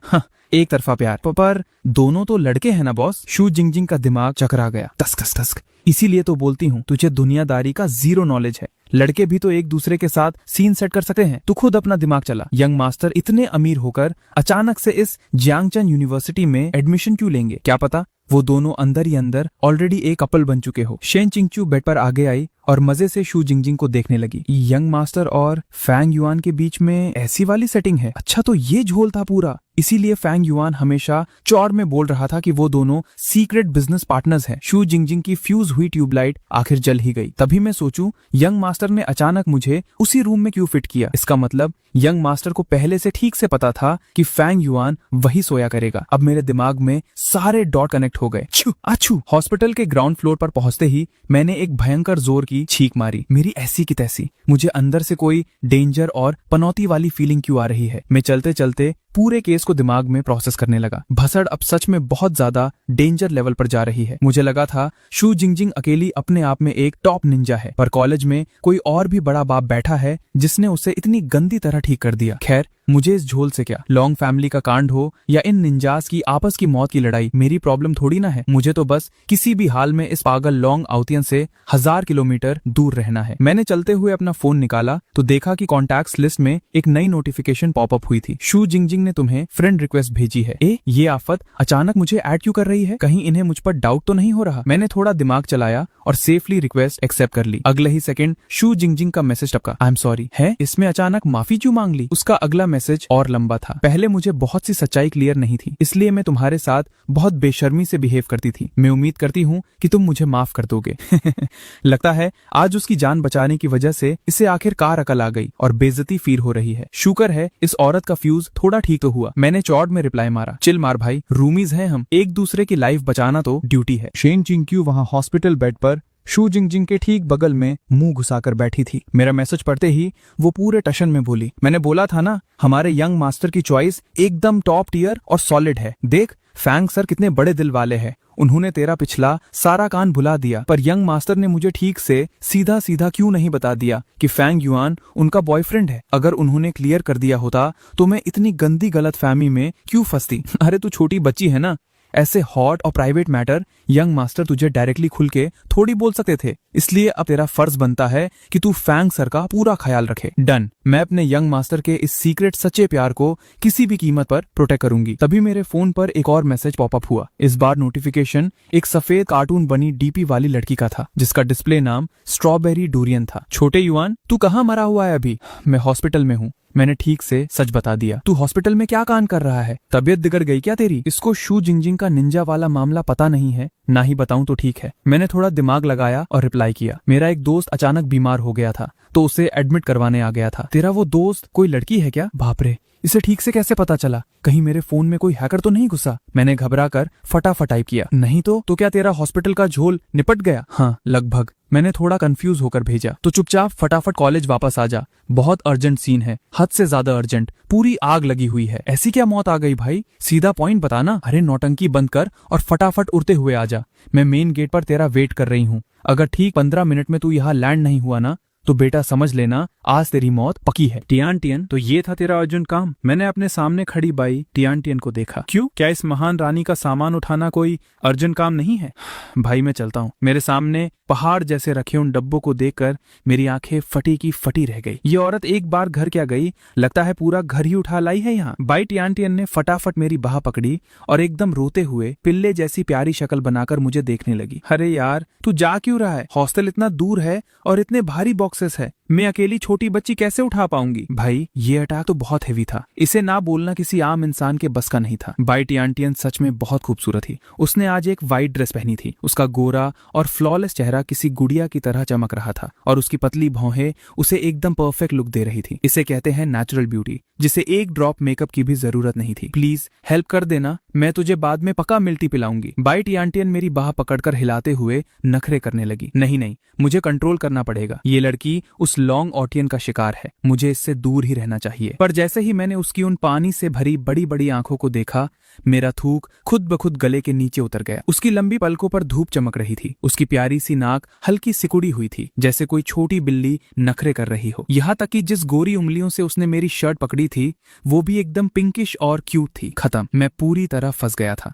एक तरफा प्यार, पर दोनों तो लड़के हैं ना बॉस। शू जिंगजिंग का दिमाग चकरा गया। टस्क टस्क, इसीलिए तो बोलती हूँ तुझे दुनियादारी का जीरो नॉलेज है। लड़के भी तो एक दूसरे के साथ सीन सेट कर सकते हैं। तू खुद अपना दिमाग चला। यंग मास्टर इतने अमीर होकर अचानक से इस जियांगचन यूनिवर्सिटी में एडमिशन क्यों लेंगे? क्या पता वो दोनों अंदर ही अंदर ऑलरेडी एक कपल बन चुके हो। शेन चिंगचू बेड पर आगे आई और मजे से शू जिंगजिंग को देखने लगी। यंग मास्टर और फैंग युआन के बीच में ऐसी वाली सेटिंग है। अच्छा, तो ये झोल था पूरा। इसीलिए फैंग युआन हमेशा चौड़ में बोल रहा था कि वो दोनों सीक्रेट बिजनेस पार्टनर्स हैं। शू जिंगजिंग की फ्यूज हुई ट्यूबलाइट आखिर जल ही गई। तभी मैं सोचूं, यंग मास्टर ने अचानक मुझे उसी रूम में क्यों फिट किया? इसका मतलब यंग मास्टर को पहले से ठीक से पता था कि फैंग युआन वही सोया करेगा। अब मेरे दिमाग में सारे डॉट कनेक्ट हो गए। अच्छू। हॉस्पिटल के ग्राउंड फ्लोर पर पहुंचते ही मैंने एक भयंकर जोर की छींक मारी। मेरी ऐसी की तैसी। मुझे अंदर से कोई डेंजर और पनौती वाली फीलिंग क्यों आ रही है? मैं चलते चलते पूरे केस इसको दिमाग में प्रोसेस करने लगा। भसड़ अब सच में बहुत ज्यादा डेंजर लेवल पर जा रही है। मुझे लगा था शू जिंगजिंग अकेली अपने आप में एक टॉप निंजा है, पर कॉलेज में कोई और भी बड़ा बाप बैठा है जिसने उसे इतनी गंदी तरह ठीक कर दिया। खैर, मुझे इस झोल से क्या, लॉन्ग फैमिली का कांड हो या इन निंजास की आपस की मौत की लड़ाई, मेरी प्रॉब्लम थोड़ी ना है। मुझे तो बस किसी भी हाल में इस पागल लॉन्ग आउतियन से 1000 किलोमीटर दूर रहना है। मैंने चलते हुए अपना फोन निकाला तो देखा कि कॉन्टैक्ट्स लिस्ट में एक नई नोटिफिकेशन पॉपअप हुई थी। शू जिंगजिंग ने तुम्हें फ्रेंड रिक्वेस्ट भेजी है। ये आफत अचानक मुझे ऐड क्यों कर रही है? कहीं इन्हें मुझ पर डाउट तो नहीं हो रहा? मैंने थोड़ा दिमाग चलाया और सेफली रिक्वेस्ट एक्सेप्ट कर ली। अगले ही सेकंड शू जिंगजिंग का मैसेज टपका, आई एम सॉरी। है, इसमें अचानक माफी क्यों मांग ली? उसका अगला मैसेज और लंबा था। पहले मुझे बहुत सी सच्चाई क्लियर नहीं थी, इसलिए मैं तुम्हारे साथ बहुत बेशर्मी से बिहेव करती थी। मैं उम्मीद करती हूँ कि तुम मुझे माफ कर दोगे। लगता है आज उसकी जान बचाने की वजह से इसे आखिरकार अकल आ गई और बेइज्जती फील हो रही है। शुक्र है इस औरत का फ्यूज थोड़ा ठीक तो हुआ। मैंने चौड़ में रिप्लाई मारा, चिल मार भाई, रूमीज हैं हम, एक दूसरे की लाइफ बचाना तो ड्यूटी है। शेन चिंक्यू वहाँ हॉस्पिटल बेड पर शू जिंगजिंग के ठीक बगल में मुंह घुसाकर बैठी थी। मेरा मैसेज पढ़ते ही वो पूरे टशन में बोली, मैंने बोला था ना, हमारे यंग मास्टर की चॉइस एकदम टॉप टियर और सॉलिड है। देख, फैंग सर कितने बड़े दिल वाले हैं, उन्होंने तेरा पिछला सारा कान भुला दिया, पर यंग मास्टर ने मुझे ठीक से सीधा सीधा क्यों नहीं बता दिया कि फैंग युआन उनका बॉयफ्रेंड है। अगर उन्होंने क्लियर कर दिया होता तो मैं इतनी गंदी गलत फहमी में क्यों फंसती। अरे तू छोटी बच्ची है ना, ऐसे हॉट और प्राइवेट मैटर यंग मास्टर तुझे डायरेक्टली खुल के थोड़ी बोल सकते थे, इसलिए अब तेरा फर्ज बनता है कि तू फैंग सर का पूरा ख्याल रखे। डन। मैं अपने यंग मास्टर के इस सीक्रेट सच्चे प्यार को किसी भी कीमत पर प्रोटेक्ट करूंगी। तभी मेरे फोन पर एक और मैसेज पॉपअप हुआ। इस बार नोटिफिकेशन एक सफेद कार्टून बनी डीपी वाली लड़की का था, जिसका डिस्प्ले नाम स्ट्रॉबेरी डूरियन था। छोटे युआन, तू कहाँ मरा हुआ है अभी? मैं हॉस्पिटल में हूँ, मैंने ठीक से सच बता दिया। तू हॉस्पिटल में क्या कांड कर रहा है? तबीयत बिगड़ गई क्या तेरी? इसको शू जिंगजिंग का निंजा वाला मामला पता नहीं है, ना ही बताऊं तो ठीक है। मैंने थोड़ा दिमाग लगाया और रिप्लाई किया, मेरा एक दोस्त अचानक बीमार हो गया था तो उसे एडमिट करवाने आ गया था। तेरा वो दोस्त कोई लड़की है क्या? बाप रे, इसे ठीक से कैसे पता चला? कहीं मेरे फोन में कोई हैकर तो नहीं घुसा? मैंने घबरा कर फटाफट टाइप किया, नहीं तो क्या तेरा हॉस्पिटल का झोल निपट गया? हाँ, लगभग। मैंने थोड़ा कंफ्यूज होकर भेजा, तो चुपचाप फटाफट कॉलेज वापस आ जा, बहुत अर्जेंट सीन है, हद से ज्यादा अर्जेंट, पूरी आग लगी हुई है। ऐसी क्या मौत आ गई भाई? सीधा पॉइंट बताना। अरे नौटंकी बंद कर और फटाफट उड़ते हुए आ जा, मैं मेन गेट पर तेरा वेट कर रही हूँ। अगर ठीक 15 मिनट में तू यहाँ लैंड नहीं हुआ ना, तो बेटा समझ लेना आज तेरी मौत पक्की है। टियान टियन, तो ये था तेरा अर्जेंट काम? मैंने अपने सामने खड़ी बाई टियान टियन को देखा। क्यों, क्या इस महान रानी का सामान उठाना कोई अर्जेंट काम नहीं है? भाई मैं चलता हूँ। मेरे सामने पहाड़ जैसे रखे उन डब्बों को देखकर मेरी आंखें फटी की फटी रह गई। ये औरत एक बार घर क्या गई, लगता है पूरा घर ही उठा लाई है यहाँ। बाई टियान टियन ने फटाफट मेरी बाह पकड़ी और एकदम रोते हुए पिल्ले जैसी प्यारी शक्ल बनाकर मुझे देखने लगी। अरे यार, तू जा क्यों रहा है? हॉस्टल इतना दूर है और इतने भारी बॉक्सेस है, मैं अकेली छोटी बच्ची कैसे उठा पाऊंगी? भाई ये अटैक तो बहुत हेवी था, इसे ना बोलना किसी आम इंसान के बस का नहीं था। बाई टियान टियन सच में बहुत खूबसूरत थी। उसने आज एक वाइट ड्रेस पहनी थी, उसका गोरा और फ्लॉलेस चेहरा किसी गुड़िया की तरह चमक रहा था और उसकी पतली भौहें उसे एकदम परफेक्ट लुक दे रही थी। इसे कहते हैं नेचुरल ब्यूटी, जिसे एक ड्रॉप मेकअप की भी जरूरत नहीं थी। प्लीज हेल्प कर देना, मैं तुझे बाद में पक्का मिल्टी पिलाऊंगी। बाई टियान टियन मेरी बाह पकड़कर हिलाते हुए नखरे करने लगी। नहीं, मुझे कंट्रोल करना पड़ेगा, ये लड़की उस लॉन्ग ऑटियन का शिकार है, मुझे इससे दूर ही रहना चाहिए। पर जैसे ही मैंने उसकी उन पानी से भरी बड़ी बड़ी आंखों को देखा, मेरा थूक खुद ब खुद गले के नीचे उतर गया। उसकी लंबी पलकों पर धूप चमक रही थी, उसकी प्यारी सी नाक हल्की सिकुड़ी हुई थी, जैसे कोई छोटी बिल्ली नखरे कर रही हो। यहाँ तक कि जिस गोरी उंगलियों से उसने मेरी शर्ट पकड़ी थी, वो भी एकदम पिंकिश और क्यूट थी। खत्म, मैं पूरी तरह फंस गया था।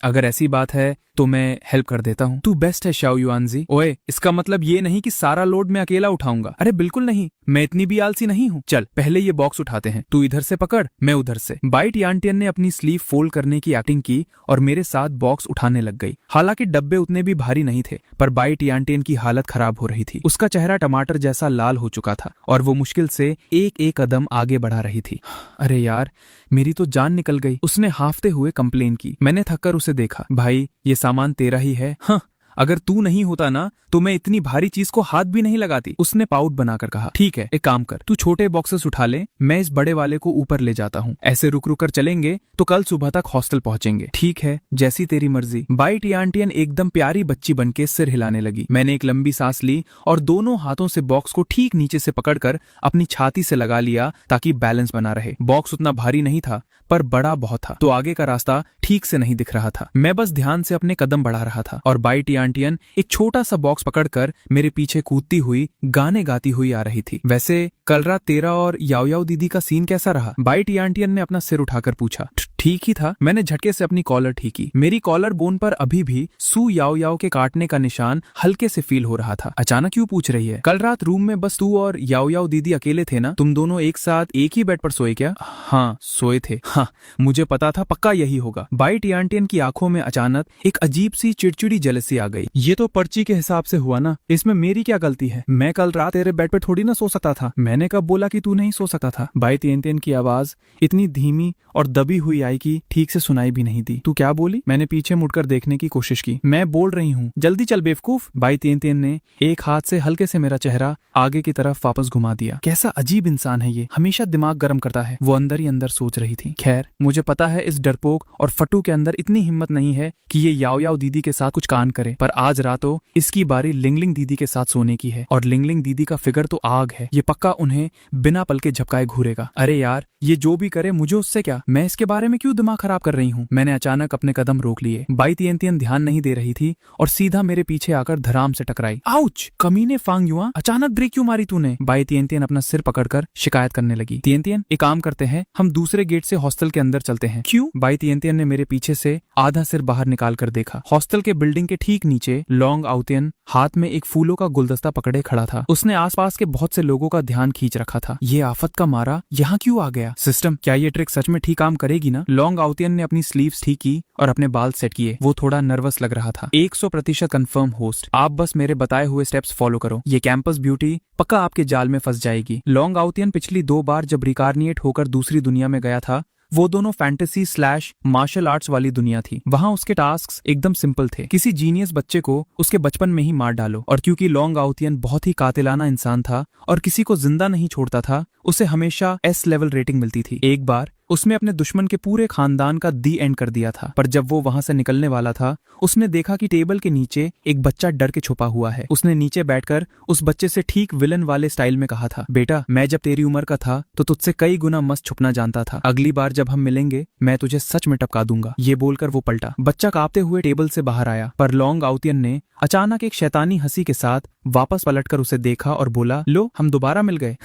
अगर ऐसी बात है तो मैं हेल्प कर देता हूँ। तू बेस्ट है शाओ युआनजी। ओए, इसका मतलब ये नहीं कि सारा लोड मैं अकेला उठाऊंगा। अरे बिल्कुल नहीं, मैं इतनी भी आलसी नहीं हूँ। चल पहले ये बॉक्स उठाते हैं, तू इधर से पकड़, मैं उधर से। बाई टियान टियन ने अपनी स्लीव फोल्ड करने की एक्टिंग की और मेरे साथ बॉक्स उठाने लग गई। हालांकि डब्बे उतने भी भारी नहीं थे, पर बाई टियान टियन की हालत खराब हो रही थी। उसका चेहरा टमाटर जैसा लाल हो चुका था और वो मुश्किल से एक एक कदम आगे बढ़ा रही थी। अरे यार, मेरी तो जान निकल गई, उसने हाफते हुए कंप्लेन की। मैंने थककर उसे देखा। भाई ये सामान तेरा ही है? हाँ, अगर तू नहीं होता ना तो मैं इतनी भारी चीज को हाथ भी नहीं लगाती। उसने पाउट बनाकर कहा, ठीक है, एक काम कर, तू छोटे बॉक्सेस उठा ले, मैं इस बड़े वाले को ऊपर ले जाता हूँ। ऐसे रुक रुक कर चलेंगे तो कल सुबह तक हॉस्टल पहुंचेंगे। ठीक है, जैसी तेरी मर्जी। बाई टियांटियन एकदम प्यारी बच्ची बनके सिर हिलाने लगी। मैंने एक लंबी सांस ली और दोनों हाथों से बॉक्स को ठीक नीचे से पकड़कर अपनी छाती से लगा लिया ताकि बैलेंस बना रहे। बॉक्स उतना भारी नहीं था पर बड़ा बहुत था, तो आगे का रास्ता ठीक से नहीं दिख रहा था। मैं बस ध्यान से अपने कदम बढ़ा रहा था और बाई टियांटियन एक छोटा सा बॉक्स पकड़कर मेरे पीछे कूदती हुई गाने गाती हुई आ रही थी। वैसे कल रात तेरा और याओ याओ दीदी का सीन कैसा रहा? बाई टियांटियन ने अपना सिर उठाकर पूछा। ठीक ही था। मैंने झटके से अपनी कॉलर ठीक की। मेरी कॉलर बोन पर अभी भी सू याओ याओ के काटने का निशान हल्के से फील हो रहा था। अचानक क्यों पूछ रही है? कल रात रूम में बस तू और याओ याओ दीदी अकेले थे ना? तुम दोनों एक साथ एक ही बेड पर सोए क्या? हाँ, सोए थे। हाँ, मुझे पता था पक्का यही होगा। बाई टियांटियन की आंखों में अचानक एक अजीब सी चिड़चिड़ी जेलसी आ गई। ये तो पर्ची के हिसाब से हुआ ना, इसमें मेरी क्या गलती है? मैं कल रात तेरे बेड पे थोड़ी ना सो सकता था। मैंने कब बोला कि तू नहीं सो सकता था? बाई टियांटियन की आवाज इतनी धीमी और दबी हुई आई कि ठीक से सुनाई भी नहीं दी। तू क्या बोली? मैंने पीछे मुड़कर देखने की कोशिश की। मैं बोल रही हूँ, जल्दी चल बेवकूफ। बाई टियांटियन ने एक हाथ से हल्के से मेरा चेहरा आगे की तरफ वापस घुमा दिया। कैसा अजीब इंसान है ये, हमेशा दिमाग गर्म करता है, वो अंदर ही अंदर सोच रही थी। खैर, मुझे पता है इस डरपोक और फटू के अंदर इतनी हिम्मत नहीं है कि ये याओ याओ दीदी के साथ कुछ कांड करे, पर आज रातों इसकी बारी लिंगलिंग दीदी के साथ सोने की है। और लिंगलिंग दीदी का फिगर तो आग है, ये पक्का उन्हें बिना पल के झपकाए घूरेगा। अरे यार, ये जो भी करे मुझे उससे क्या, मैं इसके बारे में क्यों दिमाग खराब कर रही हूँ? मैंने अचानक अपने कदम रोक लिए। बाई टियांटियन ध्यान नहीं दे रही थी और सीधा मेरे पीछे आकर धराम से टकराई। आउच! कमीने फांग युआ, अचानक ब्रेक क्यों मारी तूने? बाई टियांटियन अपना सिर पकड़कर शिकायत करने लगी। टियांटियन, एक काम करते हैं, हम दूसरे गेट से हॉस्टल के अंदर चलते हैं। क्यों? बाई टियांटियन ने मेरे पीछे से आधा सिर बाहर निकाल कर देखा। हॉस्टल के बिल्डिंग के ठीक नीचे लॉन्ग आउतियन हाथ में एक फूलों का गुलदस्ता पकड़े खड़ा था। उसने आसपास के बहुत से लोगों का ध्यान खींच रखा था। ये आफत का मारा यहाँ क्यों आ गया? सिस्टम, क्या ये ट्रिक सच में ठीक काम करेगी ना? लॉन्ग आउतियन ने अपनी स्लीव्स ठीक की और अपने बाल सेट किए। वो थोड़ा नर्वस लग रहा था। 100% कंफर्म होस्ट, आप बस मेरे बताए हुए स्टेप्स फॉलो करो। ये कैंपस ब्यूटी पक्का आपके जाल में फंस जाएगी। लॉन्ग आउतियन पिछली 2 बार जब रिकारनिएट होकर दूसरी दुनिया में गया था, वो दोनों फैंटेसी / मार्शल आर्ट्स वाली दुनिया थी। वहां उसके टास्क्स एकदम सिंपल थे। किसी जीनियस बच्चे को उसके बचपन में ही मार डालो। और क्योंकि लॉन्ग आउतियन बहुत ही कातिलाना इंसान था और किसी को जिंदा नहीं छोड़ता था, उसे हमेशा S लेवल रेटिंग मिलती थी। एक बार उसने अपने दुश्मन के पूरे खानदान का दी एंड कर दिया था। पर जब वो वहां से निकलने वाला था, उसने देखा कि टेबल के नीचे एक बच्चा डर के छुपा हुआ है। उसने नीचे बैठकर उस बच्चे से ठीक विलन वाले स्टाइल में कहा था, बेटा, मैं जब तेरी उम्र का था तो तुझसे कई गुना मस्त छुपना जानता था। अगली बार जब हम मिलेंगे मैं तुझे सच में टपका दूंगा। ये बोलकर वो पलटा। बच्चा कांपते हुए टेबल से बाहर आया, पर लॉन्ग आउतियन ने अचानक एक शैतानी हंसी के साथ वापस पलटकर उसे देखा और बोला, लो, हम दोबारा मिल गए।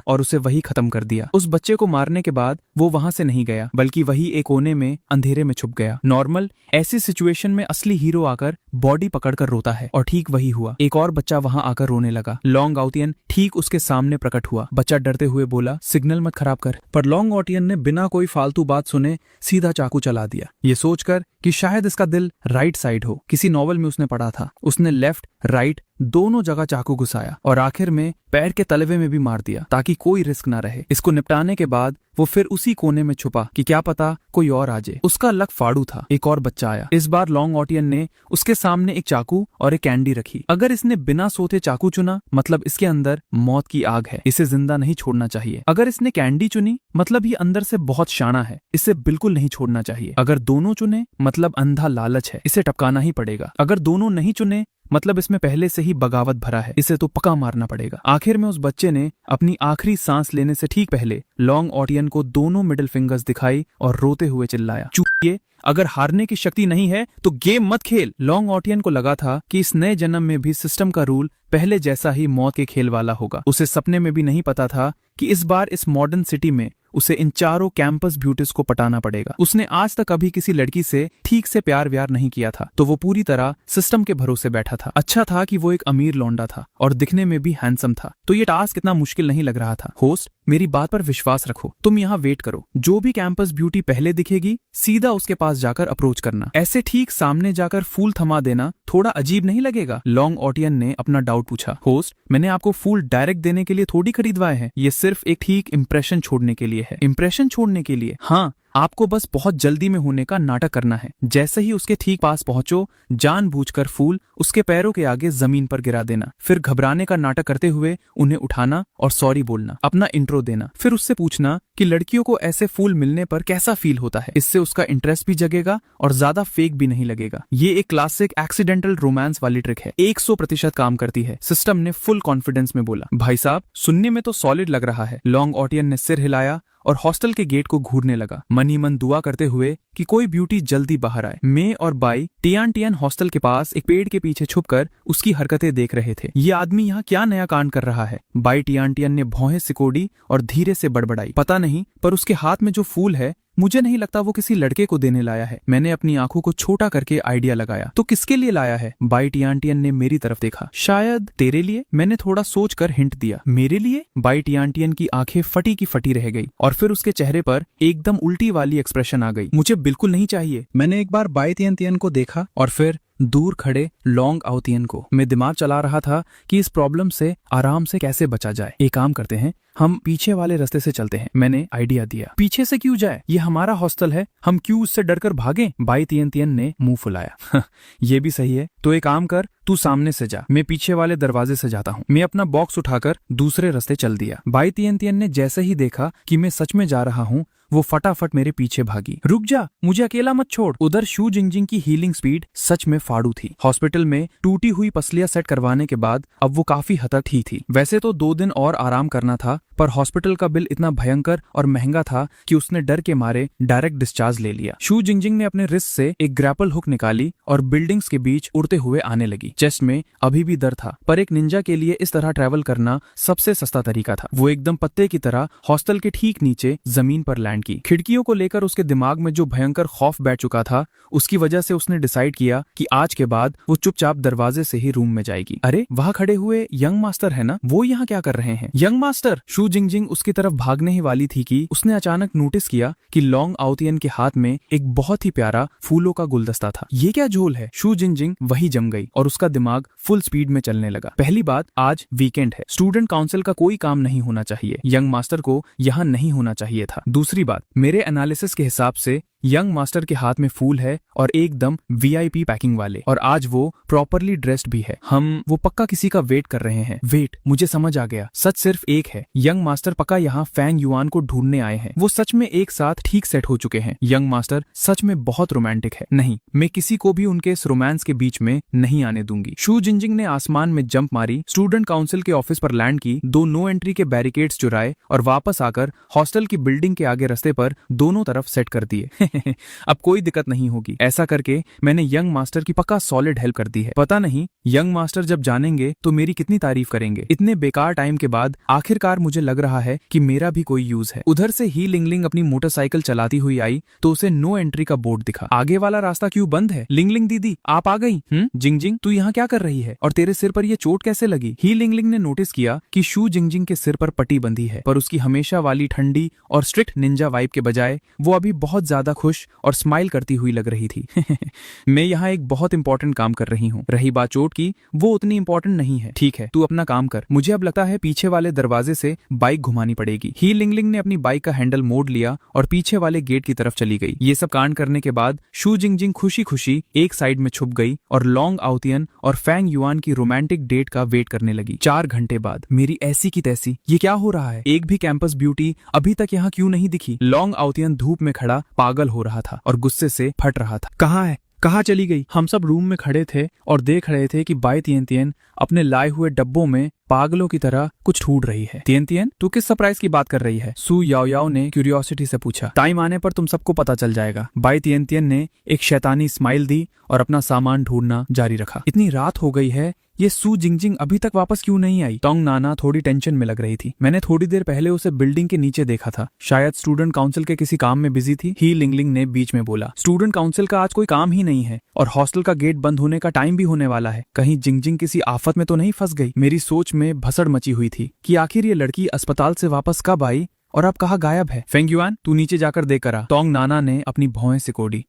और उसे वही खत्म कर दिया। उस बच्चे को मारने के बाद वो वहां से नहीं गया, बल्कि वही एक कोने में अंधेरे में छुप गया। नॉर्मल ऐसी सिचुएशन में असली हीरो आकर बॉडी पकड़कर रोता है, और ठीक वही हुआ। एक और बच्चा वहां आकर रोने लगा। लॉन्ग आउतियन ठीक उसके सामने प्रकट हुआ। बच्चा डरते हुए बोला, सिग्नल मत खराब कर। पर लॉन्ग आउतियन ने बिना कोई फालतू बात सुने सीधा चाकू चला दिया, ये सोचकर कि शायद इसका दिल राइट साइड हो। किसी नॉवल में उसने पढ़ा था। उसने लेफ्ट राइट दोनों जगह चाकू घुसाया और आखिर में पैर के तलवे में भी मार दिया ताकि कोई रिस्क ना रहे। इसको निपटाने के बाद वो फिर उसी कोने में छुपा कि क्या पता कोई और आ जाए। उसका लक फाड़ू था। एक और बच्चा आया। इस बार लॉन्ग आउतियन ने उसके सामने एक चाकू और एक कैंडी रखी। अगर इसने बिना सोते चाकू चुना, मतलब इसके अंदर मौत की आग है, इसे जिंदा नहीं छोड़ना चाहिए। अगर इसने कैंडी चुनी, मतलब ये अंदर से बहुत शाना है, इसे बिल्कुल नहीं छोड़ना चाहिए। अगर दोनों चुने, मतलब अंधा लालच है, इसे टपकाना ही पड़ेगा। अगर दोनों नहीं चुने, मतलब इसमें पहले से ही बगावत भरा है, इसे तो पक्का मारना पड़ेगा। आखिर में उस बच्चे ने अपनी आखिरी सांस लेने से ठीक पहले लॉन्ग आउतियन को दोनों मिडिल फिंगर्स दिखाई और रोते हुए चिल्लाया, चूतिए, अगर हारने की शक्ति नहीं है तो गेम मत खेल। लॉन्ग आउतियन को लगा था कि इस नए जन्म में भी सिस्टम का रूल पहले जैसा ही मौत के खेल वाला होगा। उसे सपने में भी नहीं पता था कि इस बार इस मॉडर्न सिटी में उसे इन चारों कैंपस ब्यूटीज को पटाना पड़ेगा। उसने आज तक कभी किसी लड़की से ठीक से प्यार व्यार नहीं किया था, तो वो पूरी तरह सिस्टम के भरोसे बैठा था। अच्छा था कि वो एक अमीर लौंडा था और दिखने में भी हैंडसम था, तो ये टास्क इतना मुश्किल नहीं लग रहा था। होस्ट, मेरी बात पर विश्वास रखो, तुम यहाँ वेट करो। जो भी कैंपस ब्यूटी पहले दिखेगी, सीधा उसके पास जाकर अप्रोच करना। ऐसे ठीक सामने जाकर फूल थमा देना थोड़ा अजीब नहीं लगेगा? लॉन्ग आउतियन ने अपना डाउट पूछा। होस्ट, मैंने आपको फूल डायरेक्ट देने के लिए थोड़ी खरीदवाए हैं, ये सिर्फ एक ठीक इंप्रेशन छोड़ने के लिए है। इंप्रेशन छोड़ने के लिए? हाँ, आपको बस बहुत जल्दी में होने का नाटक करना है। जैसे ही उसके ठीक पास पहुंचो, जानबूझकर फूल उसके पैरों के आगे जमीन पर गिरा देना, फिर घबराने का नाटक करते हुए उन्हें उठाना और सॉरी बोलना, अपना इंट्रो देना, फिर उससे पूछना कि लड़कियों को ऐसे फूल मिलने पर कैसा फील होता है। इससे उसका इंटरेस्ट भी जगेगा और ज्यादा फेक भी नहीं लगेगा। ये एक क्लासिक एक्सीडेंटल रोमांस वाली ट्रिक है, 100% काम करती है। सिस्टम ने फुल कॉन्फिडेंस में बोला, भाई साहब सुनने में तो सॉलिड लग रहा है। लॉन्ग ऑटियन ने सिर हिलाया और हॉस्टल के गेट को घूरने लगा, मन ही मन दुआ करते हुए कि कोई ब्यूटी जल्दी बाहर आए। मे और बाई टियान टियान हॉस्टल के पास एक पेड़ के पीछे छुपकर उसकी हरकतें देख रहे थे। ये आदमी यहाँ क्या नया कांड कर रहा है? बाई टियान टियान ने भौहें सिकोड़ी और धीरे से बड़बड़ाई, पता नहीं, पर उसके हाथ में जो फूल है मुझे नहीं लगता वो किसी लड़के को देने लाया है। मैंने अपनी आंखों को छोटा करके आइडिया लगाया, तो किसके लिए लाया है? बाई टियान टियान ने मेरी तरफ देखा। शायद तेरे लिए, मैंने थोड़ा सोचकर हिंट दिया। मेरे लिए? बाई टियान टियान की आंखें फटी की फटी रह गई और फिर उसके चेहरे पर एकदम उल्टी वाली एक्सप्रेशन आ गई। मुझे बिल्कुल नहीं चाहिए। मैंने एक बार बाई टियान टियान को देखा और फिर दूर खड़े लॉन्ग आउतियन को। मैं दिमाग चला रहा था कि इस प्रॉब्लम से आराम से कैसे बचा जाए। एक काम करते हैं, हम पीछे वाले रास्ते से चलते हैं। मैंने आइडिया दिया। पीछे से क्यों जाए? ये हमारा हॉस्टल है, हम क्यों उससे डरकर भागें? बाई तियन तियन ने मुंह फुलाया। ये भी सही है, तो एक काम कर, तू सामने से जा, मैं पीछे वाले दरवाजे से जाता हूँ। मैं अपना बॉक्स उठाकर दूसरे रास्ते चल दिया। बाई तियन तियन ने जैसे ही देखा कि मैं सच में जा रहा हूँ, वो फटाफट मेरे पीछे भागी। रुक जा, मुझे अकेला मत छोड़। उधर शू जिंगजिंग की हीलिंग स्पीड सच में फाड़ू थी। हॉस्पिटल में टूटी हुई पसलियां सेट करवाने के बाद अब वो काफी हद तक ठीक थी। वैसे तो 2 दिन और आराम करना था, पर हॉस्पिटल का बिल इतना भयंकर और महंगा था कि उसने डर के मारे डायरेक्ट डिस्चार्ज ले लिया। शू जिंगजिंग ने अपने रिस्ट से एक ग्रैपल हुक निकाली और बिल्डिंग्स के बीच उड़ते हुए आने लगी। चेस्ट में अभी भी दर्द था, पर एक निंजा के लिए इस तरह ट्रैवल करना सबसे सस्ता तरीका था। वो एकदम पत्ते की तरह हॉस्टल के ठीक नीचे जमीन पर लैंड की। खिड़कियों को लेकर उसके दिमाग में जो भयंकर खौफ बैठ चुका था, उसकी वजह से उसने डिसाइड किया कि आज के बाद वो चुपचाप दरवाजे से ही रूम में जाएगी। अरे, वहाँ खड़े हुए यंग मास्टर है ना, वो यहाँ क्या कर रहे हैं? Young master! शू जिंगजिंग उसकी तरफ भागने ही वाली थी कि उसने अचानक नोटिस किया कि लॉन्ग आउतियन के हाथ में एक बहुत ही प्यारा फूलों का गुलदस्ता था। ये क्या झोल है? शू जिंगजिंग वही जम गई और उसका दिमाग फुल स्पीड में चलने लगा। पहली बात, आज वीकेंड है, स्टूडेंट काउंसिल का कोई काम नहीं होना चाहिए। यंग मास्टर को यहाँ नहीं होना चाहिए था। दूसरी बात, मेरे एनालिसिस के हिसाब से यंग मास्टर के हाथ में फूल है और एकदम वीआईपी पैकिंग वाले, और आज वो प्रॉपरली ड्रेस्ड भी है। वो पक्का किसी का वेट कर रहे हैं। वेट, मुझे समझ आ गया, सच सिर्फ एक है। यंग मास्टर पक्का यहाँ फैंग युआन को ढूंढने आए हैं। वो सच में एक साथ ठीक सेट हो चुके हैं। यंग मास्टर सच में बहुत रोमांटिक है। नहीं, मैं किसी को भी उनके इस रोमांस के बीच में नहीं आने दूंगी। शू जिंगजिंग ने आसमान में जंप मारी, स्टूडेंट काउंसिल के ऑफिस पर लैंड की, 2 नो एंट्री के बैरिकेड्स चुराए और वापस आकर हॉस्टल की बिल्डिंग के आगे रास्ते पर दोनों तरफ सेट कर दिए। अब कोई दिक्कत नहीं होगी। ऐसा करके मैंने यंग मास्टर की पक्का सॉलिड हेल्प कर दी है। पता नहीं यंग मास्टर जब जानेंगे तो मेरी कितनी तारीफ करेंगे। इतने बेकार टाइम के बाद आखिरकार मुझे लग रहा है कि मेरा भी कोई यूज है। उधर से ही लिंगलिंग अपनी मोटरसाइकिल चलाती हुई आई तो उसे नो एंट्री का बोर्ड दिखा। आगे वाला रास्ता क्यों बंद है? लिंगलिंग दीदी, आप आ गई? जिंगजिंग, तू यहाँ क्या कर रही है और तेरे सिर पर यह चोट कैसे लगी? ही लिंगलिंग ने नोटिस किया कि शू जिंगजिंग के सिर पर पट्टी बंधी है, पर उसकी हमेशा वाली ठंडी और स्ट्रिक्ट निंजा वाइब के बजाय वो अभी बहुत ज्यादा खुश और स्माइल करती हुई लग रही थी। मैं यहाँ एक बहुत इंपॉर्टेंट काम कर रही हूँ। रही बात चोट की, वो उतनी इंपॉर्टेंट नहीं है। ठीक है, तू अपना काम कर, मुझे अब लगता है पीछे वाले दरवाजे से बाइक घुमानी पड़ेगी। ही लिंगलिंग ने अपनी बाइक का हैंडल मोड़ लिया और पीछे वाले गेट की तरफ चली गई। ये सब कांड करने के बाद शू जिंगजिंग खुशी खुशी एक साइड में छुप गई और लॉन्ग आउतियन और फैंग युआन की रोमांटिक डेट का वेट करने लगी। 4 घंटे बाद मेरी ऐसी की तैसी, ये क्या हो रहा है? एक भी कैंपस ब्यूटी अभी तक यहाँ क्यों नहीं दिखी? लॉन्ग आउतियन धूप में खड़ा पागल हो रहा था और गुस्से से फट रहा था। कहाँ है? कहाँ चली गई? हम सब रूम में खड़े थे और देख रहे थे कि बाई तियन तियन अपने लाए हुए डब्बों में पागलों की तरह कुछ ढूंढ रही है। तियन तियन, तू किस सरप्राइज की बात कर रही है? सू याओ याओ ने क्यूरियोसिटी से पूछा। टाइम आने पर तुम सबको पता चल जाएगा। बाई तियन तियन ने एक शैतानी स्माइल दी और अपना सामान ढूंढना जारी रखा। इतनी रात हो गई है, ये सू जिंगजिंग अभी तक वापस क्यों नहीं आई? टोंग नाना थोड़ी टेंशन में लग रही थी। मैंने थोड़ी देर पहले उसे बिल्डिंग के नीचे देखा था, शायद स्टूडेंट काउंसिल के किसी काम में बिजी थी। ही लिंगलिंग ने बीच में बोला। स्टूडेंट काउंसिल का आज कोई काम ही नहीं है और हॉस्टल का गेट बंद होने का टाइम भी होने वाला है। कहीं जिंगजिंग किसी आफत में तो नहीं फंस गई? मेरी सोच में भसड़ मची हुई थी कि आखिर ये लड़की अस्पताल से वापस कब आई और अब कहाँ गायब है। फेंग युआन, तू नीचे जाकर देख कर आ। टोंग नाना ने अपनी भौहें सिकोड़ी।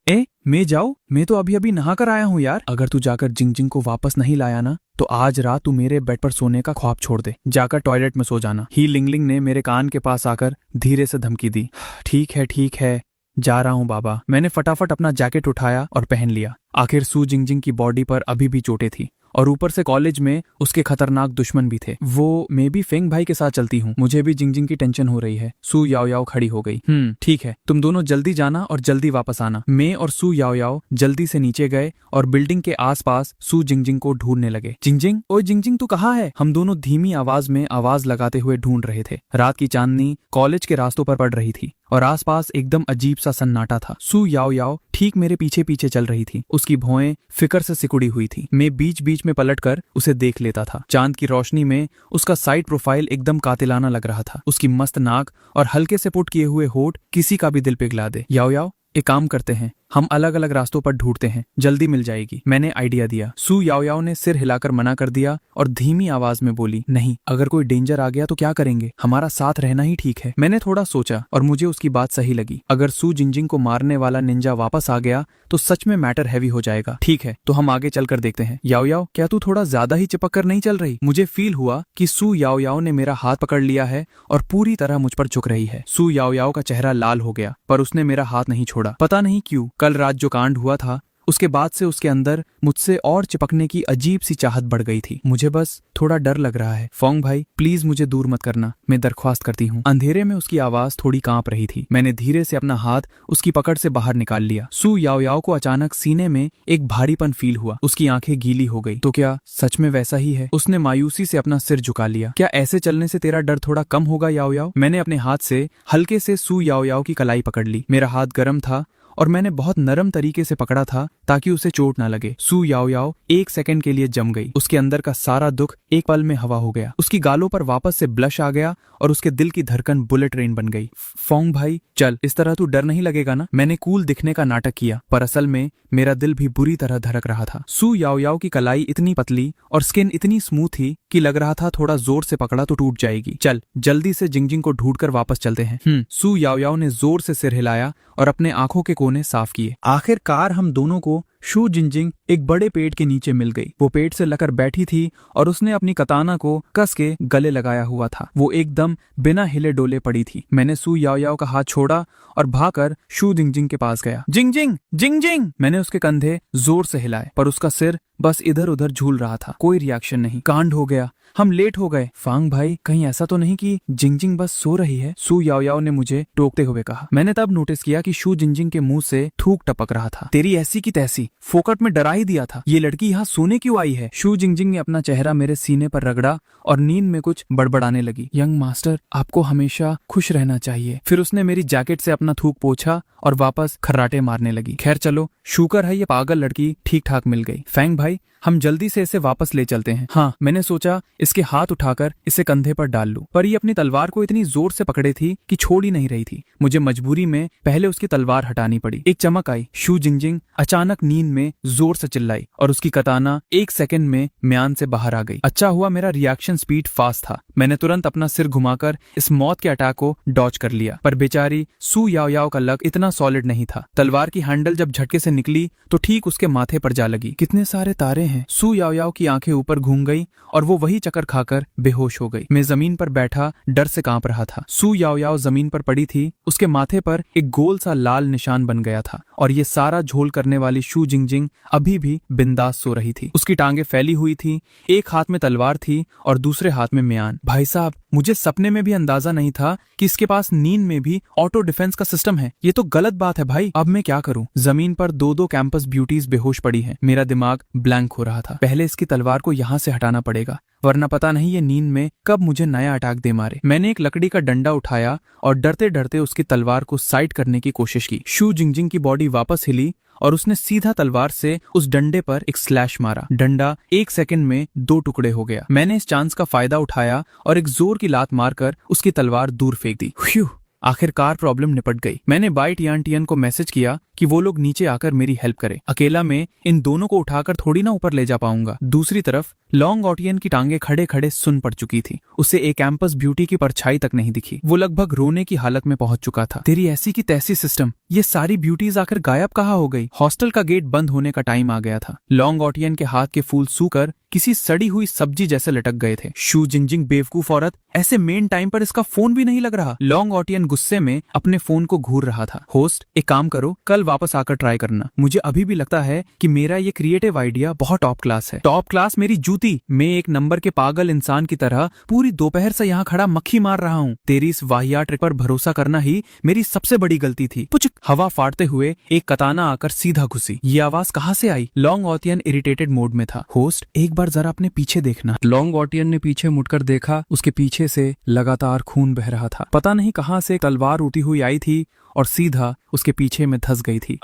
मैं जाऊँ? मैं तो अभी अभी नहा कर आया हूँ यार। अगर तू जाकर जिंगजिंग को वापस नहीं लाया ना, तो आज रात तू मेरे बेड पर सोने का ख्वाब छोड़ दे। जाकर टॉयलेट में सो जाना। ही लिंगलिंग ने मेरे कान के पास आकर धीरे से धमकी दी। ठीक है, जा रहा हूँ बाबा। मैंने फटाफट अपना जैकेट उठाया और पहन लिया। आखिर सू जिंगजिंग की बॉडी पर अभी भी चोटें थी और ऊपर से कॉलेज में उसके खतरनाक दुश्मन भी थे। वो मैं भी फेंग भाई के साथ चलती हूँ, मुझे भी जिंगजिंग की टेंशन हो रही है। सू याओ याओ खड़ी हो गई। ठीक है, तुम दोनों जल्दी जाना और जल्दी वापस आना। मैं और सू याओ याओ जल्दी से नीचे गए और बिल्डिंग के आसपास सू जिंगजिंग को ढूंढने लगे। जिंगजिंग, ओए जिंगजिंग तू कहाँ है? हम दोनों धीमी आवाज में आवाज लगाते हुए ढूंढ रहे थे। रात की चांदनी कॉलेज के रास्तों पर पड़ रही थी और आसपास एकदम अजीब सा सन्नाटा था। सू याओ याओ ठीक मेरे पीछे पीछे चल रही थी। उसकी भौएं फिक्र से सिकुड़ी हुई थी। मैं बीच बीच में पलटकर उसे देख लेता था। चांद की रोशनी में उसका साइड प्रोफाइल एकदम कातिलाना लग रहा था। उसकी मस्त नाक और हल्के से पुट किए हुए होठ किसी का भी दिल पिघला दे। याओ याओ, एक काम करते हैं, हम अलग अलग रास्तों पर ढूंढते हैं, जल्दी मिल जाएगी। मैंने आइडिया दिया। सू याओ याओ ने सिर हिलाकर मना कर दिया और धीमी आवाज में बोली, नहीं, अगर कोई डेंजर आ गया तो क्या करेंगे? हमारा साथ रहना ही ठीक है। मैंने थोड़ा सोचा और मुझे उसकी बात सही लगी। अगर सू जिंगजिंग को मारने वाला निंजा वापस आ गया तो सच में मैटर हैवी हो जाएगा। ठीक है, तो हम आगे चलकर देखते हैं। याओ याओ, क्या तू थोड़ा ज्यादा ही चिपक कर नहीं चल रही? मुझे फील हुआ कि सू याओ याओ ने मेरा हाथ पकड़ लिया है और पूरी तरह मुझ पर झुक रही है। सू याओ याओ का चेहरा लाल हो गया पर उसने मेरा हाथ नहीं छोड़ा। पता नहीं क्यों, कल रात जो कांड हुआ था उसके बाद से उसके अंदर मुझसे और चिपकने की अजीब सी चाहत बढ़ गई थी। मुझे बस थोड़ा डर लग रहा है। फोंग भाई, प्लीज मुझे दूर मत करना, मैं दरख्वास्त करती हूँ। अंधेरे में उसकी आवाज थोड़ी कांप रही थी। मैंने धीरे से अपना हाथ उसकी पकड़ से बाहर निकाल लिया। सू याओ याओ को अचानक सीने में एक भारीपन फील हुआ। उसकी आंखें गीली हो गई। तो क्या सच में वैसा ही है? उसने मायूसी से अपना सिर झुका लिया। क्या ऐसे चलने से तेरा डर थोड़ा कम होगा याओ याओ? मैंने अपने हाथ से हल्के से सू याओ याओ की कलाई पकड़ ली। मेरा हाथ गर्म था और मैंने बहुत नरम तरीके से पकड़ा था ताकि उसे चोट ना लगे। सू याओ याओ एक सेकंड के लिए जम गई। उसके अंदर का सारा दुख एक पल में हवा हो गया। उसकी गालों पर वापस से ब्लश आ गया और उसके दिल की धड़कन बुलेट ट्रेन बन गई। फोंग भाई, चल, इस तरह तू डर नहीं लगेगा ना? मैंने कूल दिखने का नाटक किया पर असल में मेरा दिल भी बुरी तरह धड़क रहा था। सू याओ याओ की कलाई इतनी पतली और स्किन इतनी स्मूथ थी कि लग रहा था थोड़ा जोर से पकड़ा तो टूट जाएगी। चल, जल्दी से जिंगजिंग को ढूंढकर वापस चलते हैं। सू याओ याओ ने जोर से सिर हिलाया और अपने आंखों के कोने साफ किए। आखिरकार हम दोनों को शू जिंगजिंग एक बड़े पेड़ के नीचे मिल गई। वो पेड़ से लकर बैठी थी और उसने अपनी कताना को कस के गले लगाया हुआ था। वो एकदम बिना हिले डोले पड़ी थी। मैंने सू याओ याओ का हाथ छोड़ा और भागकर शू जिंगजिंग के पास गया। Jingjing, Jingjing! मैंने उसके कंधे जोर से हिलाए पर उसका सिर बस इधर उधर झूल रहा था। कोई रिएक्शन नहीं। कांड हो गया, हम लेट हो गए। फांग भाई, कहीं ऐसा तो नहीं कि जिंगजिंग बस सो रही है? सू याओ याओ ने मुझे टोकते हुए कहा। मैंने तब नोटिस किया कि शू जिंगजिंग के मुंह से थूक टपक रहा था। तेरी ऐसी की तैसी, फोकट में डरा ही दिया था। ये लड़की यहाँ सोने क्यों आई है? शू जिंगजिंग ने अपना चेहरा मेरे सीने पर रगड़ा और नींद में कुछ बड़बड़ाने लगी। यंग मास्टर, आपको हमेशा खुश रहना चाहिए। फिर उसने मेरी जैकेट से अपना थूक पोंछा और वापस खर्राटे मारने लगी। खैर चलो, शुक्र है ये पागल लड़की ठीक ठाक मिल गई। फैंग भाई, हम जल्दी से इसे वापस ले चलते हैं। हाँ, मैंने सोचा इसके हाथ उठाकर इसे कंधे पर डाल लूं, पर ये अपनी तलवार को इतनी जोर से पकड़े थी कि छोड़ ही नहीं रही थी। मुझे मजबूरी में पहले उसकी तलवार हटानी पड़ी। एक चमक आई। शू जिंगजिंग अचानक नींद में जोर से चिल्लाई और उसकी कताना एक सेकंड में म्यान से बाहर आ गई। अच्छा हुआ मेरा रिएक्शन स्पीड फास्ट था। मैंने तुरंत अपना सिर घुमाकर इस मौत के अटैक को डॉज कर लिया, पर बेचारी सू याओ याओ का लक इतना सॉलिड नहीं था। तलवार की हैंडल जब झटके से निकली तो ठीक उसके माथे पर जा लगी। कितने सारे तारे हैं। सू याओ याओ की आंखें ऊपर घूम गई और वो वही चक्कर खाकर बेहोश हो गई। मैं जमीन पर बैठा डर से कांप रहा था। सू याओ याओ जमीन पर पड़ी थी। उसके माथे पर एक गोल सा लाल निशान बन गया था और ये सारा झोल करने वाली शू जिंगजिंग अभी भी बिंदास सो रही थी। उसकी टांगे फैली हुई थी, एक हाथ में तलवार थी और दूसरे हाथ में म्यान। भाई साहब, मुझे सपने में भी अंदाजा नहीं था कि इसके पास नींद में भी ऑटो डिफेंस का सिस्टम है। ये तो गलत बात है भाई। अब मैं क्या करूं? जमीन पर दो दो कैंपस ब्यूटीज बेहोश पड़ी हैं। मेरा दिमाग ब्लैंक हो रहा था। पहले इसकी तलवार को यहाँ से हटाना पड़ेगा, वरना पता नहीं ये नींद में कब मुझे नया अटैक दे मारे। मैंने एक लकड़ी का डंडा उठाया और डरते डरते उसकी तलवार को साइड करने की कोशिश की। शू जिंगजिंग की बॉडी वापस हिली और उसने सीधा तलवार से उस डंडे पर एक स्लैश मारा। डंडा एक सेकंड में दो टुकड़े हो गया। मैंने इस चांस का फायदा उठाया और एक जोर की लात मारकर उसकी तलवार दूर फेंक दी। आखिरकार प्रॉब्लम निपट गई। मैंने बाई टियान टियन को मैसेज किया कि वो लोग नीचे आकर मेरी हेल्प करें। अकेला मैं इन दोनों को उठाकर थोड़ी ना ऊपर ले जा पाऊंगा। दूसरी तरफ लॉन्ग ऑटियन की टांगे खड़े खड़े सुन पड़ चुकी थी। उसे एक कैंपस ब्यूटी की परछाई तक नहीं दिखी। वो लगभग रोने की हालत में पहुंच चुका था। तेरी ऐसी की तैसी सिस्टम, ये सारी ब्यूटीज आकर गायब कहाँ हो गई? हॉस्टल का गेट बंद होने का टाइम आ गया था। लॉन्ग ऑटियन के हाथ के फूल सूकर किसी सड़ी हुई सब्जी जैसे लटक गए थे। शू जिंजिंग बेवकूफ औरत, ऐसे मेन टाइम पर इसका फोन भी नहीं लग रहा। लॉन्ग ऑटियन गुस्से में अपने फोन को घूर रहा था। होस्ट, एक काम करो, कल वापस आकर ट्राई करना। मुझे अभी भी लगता है कि मेरा ये क्रिएटिव आइडिया बहुत टॉप क्लास है। टॉप क्लास मेरी जूती। मैं एक नंबर के पागल इंसान की तरह पूरी दोपहर से यहाँ खड़ा मक्खी मार रहा हूँ। तेरी इस वाहियात ट्रिक पर भरोसा करना ही मेरी सबसे बड़ी गलती थी। पुचक। हवा फाड़ते हुए एक कताना आकर सीधा घुसी। ये आवाज कहाँ से आई? लॉन्ग ऑटियन इरिटेटेड मोड में था। होस्ट, एक बार जरा अपने पीछे देखना। लॉन्ग ऑटियन ने पीछे मुड़कर देखा। उसके पीछे से लगातार खून बह रहा था। पता नहीं कहां से तलवार उठी हुई आई थी और सीधा उसके पीछे में धंस गई थी।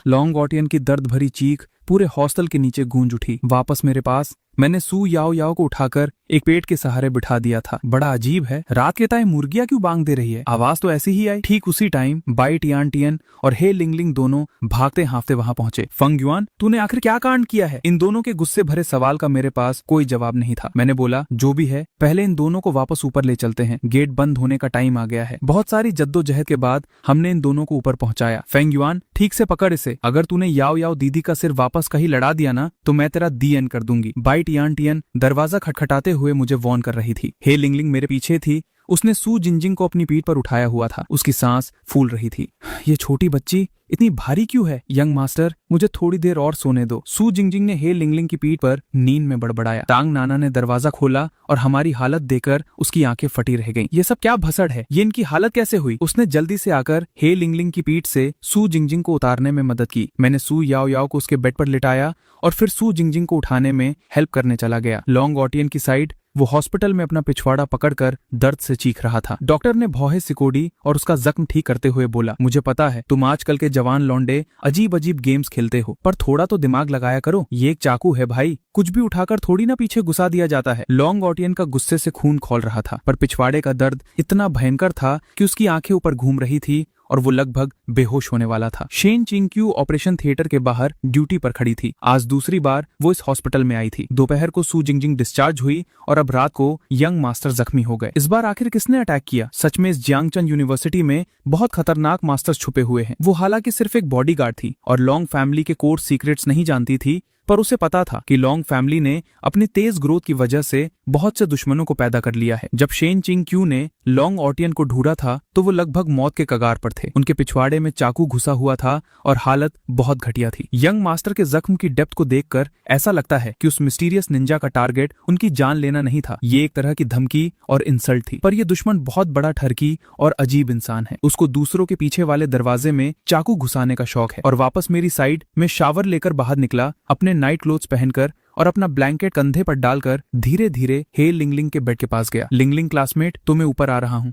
लॉन्ग ऑटियन की दर्द भरी चीख पूरे हॉस्टल के नीचे गूंज उठी। वापस मेरे पास मैंने सू याओ याओ को उठाकर एक पेड़ के सहारे बिठा दिया था। बड़ा अजीब है, रात के टाइम मुर्गियां क्यों बांग दे रही है? आवाज तो ऐसी ही आई। ठीक उसी टाइम बाई टियान टियन और हे लिंगलिंग दोनों भागते हांफते वहां पहुंचे। फंग युआन, तूने आखिर क्या कांड किया है? इन दोनों के गुस्से भरे सवाल का मेरे पास कोई जवाब नहीं था। मैंने बोला, जो भी है, पहले इन दोनों को वापस ऊपर ले चलते हैं। गेट बंद होने का टाइम आ गया है। बहुत सारी जद्दोजहद के बाद हमने इन दोनों को ऊपर पहुंचाया। फेंग युआन, ठीक से पकड़ इसे। अगर तूने याओ याओ दीदी का सिर वापस कहीं लड़ा दिया ना, तो मैं तेरा दी एंड कर दूंगी। बाई टियान टियन दरवाजा खटखटाते हुए मुझे वॉर्न कर रही थी। हे लिंगलिंग मेरे पीछे थी। उसने सू जिंजिंग को अपनी पीठ पर उठाया हुआ था। उसकी सांस फूल रही थी। ये छोटी बच्ची इतनी भारी क्यों है? यंग मास्टर, मुझे थोड़ी देर और सोने दो। सू जिंजिंग ने हे लिंगलिंग की पीठ पर नींद में बड़बड़ाया। टांग नाना ने दरवाजा खोला और हमारी हालत देखकर उसकी आंखें फटी रह गईं। ये सब क्या भसड़ है? ये इनकी हालत कैसे हुई? उसने जल्दी से आकर हे लिंगलिंग की पीठ से सू जिंजिंग को उतारने में मदद की। मैंने सू याओ याओ को उसके बेड पर लिटाया और फिर सू जिंजिंग को उठाने में हेल्प करने चला गया। लॉन्ग ऑटियन की साइड वो हॉस्पिटल में अपना पिछवाड़ा पकड़कर दर्द से चीख रहा था। डॉक्टर ने भौहें सिकोड़ी और उसका जख्म ठीक करते हुए बोला, मुझे पता है तुम आजकल के जवान लौंडे अजीब अजीब गेम्स खेलते हो, पर थोड़ा तो दिमाग लगाया करो। ये एक चाकू है भाई, कुछ भी उठाकर थोड़ी ना पीछे घुसा दिया जाता है। लॉन्ग ऑटियन का गुस्से से खून खौल रहा था, पर पिछवाड़े का दर्द इतना भयंकर था कि उसकी आंखें ऊपर घूम रही थी और वो लगभग बेहोश होने वाला था। शेन चिंग्क्यू ऑपरेशन थिएटर के बाहर ड्यूटी पर खड़ी थी। आज दूसरी बार वो इस हॉस्पिटल में आई थी। दोपहर को सू जिंजिंग डिस्चार्ज हुई और अब रात को यंग मास्टर जख्मी हो गए। इस बार आखिर किसने अटैक किया? सच में इस जियांगचन यूनिवर्सिटी में बहुत खतरनाक मास्टर्स छुपे हुए हैं। वो हालांकि सिर्फ एक बॉडीगार्ड थी और लॉन्ग फैमिली के कोर्ट सीक्रेट्स नहीं जानती थी, पर उसे पता था कि लॉन्ग फैमिली ने अपनी तेज ग्रोथ की वजह से बहुत से दुश्मनों को पैदा कर लिया है। जब शेन चिंग्क्यू ने लॉन्ग ऑटियन को ढूंढा था तो वो लगभग मौत के कगार पर थे। उनके पिछवाड़े में चाकू घुसा हुआ था और हालत बहुत घटिया थी। यंग मास्टर के जख्म की डेप्थ को देखकर ऐसा लगता है कि उस मिस्टीरियस निंजा का टारगेट उनकी जान लेना नहीं था। ये एक तरह की धमकी और इंसल्ट थी। पर यह दुश्मन बहुत बड़ा ठरकी और अजीब इंसान है। उसको दूसरों के पीछे वाले दरवाजे में चाकू घुसाने का शौक है। और वापस मेरी साइड में शावर लेकर बाहर निकला, अपने नाइट क्लोथ्स पहनकर और अपना ब्लैंकेट कंधे पर डालकर धीरे धीरे हे लिंगलिंग के बेड के पास गया। लिंगलिंग क्लासमेट, तो मैं ऊपर आ रहा हूँ।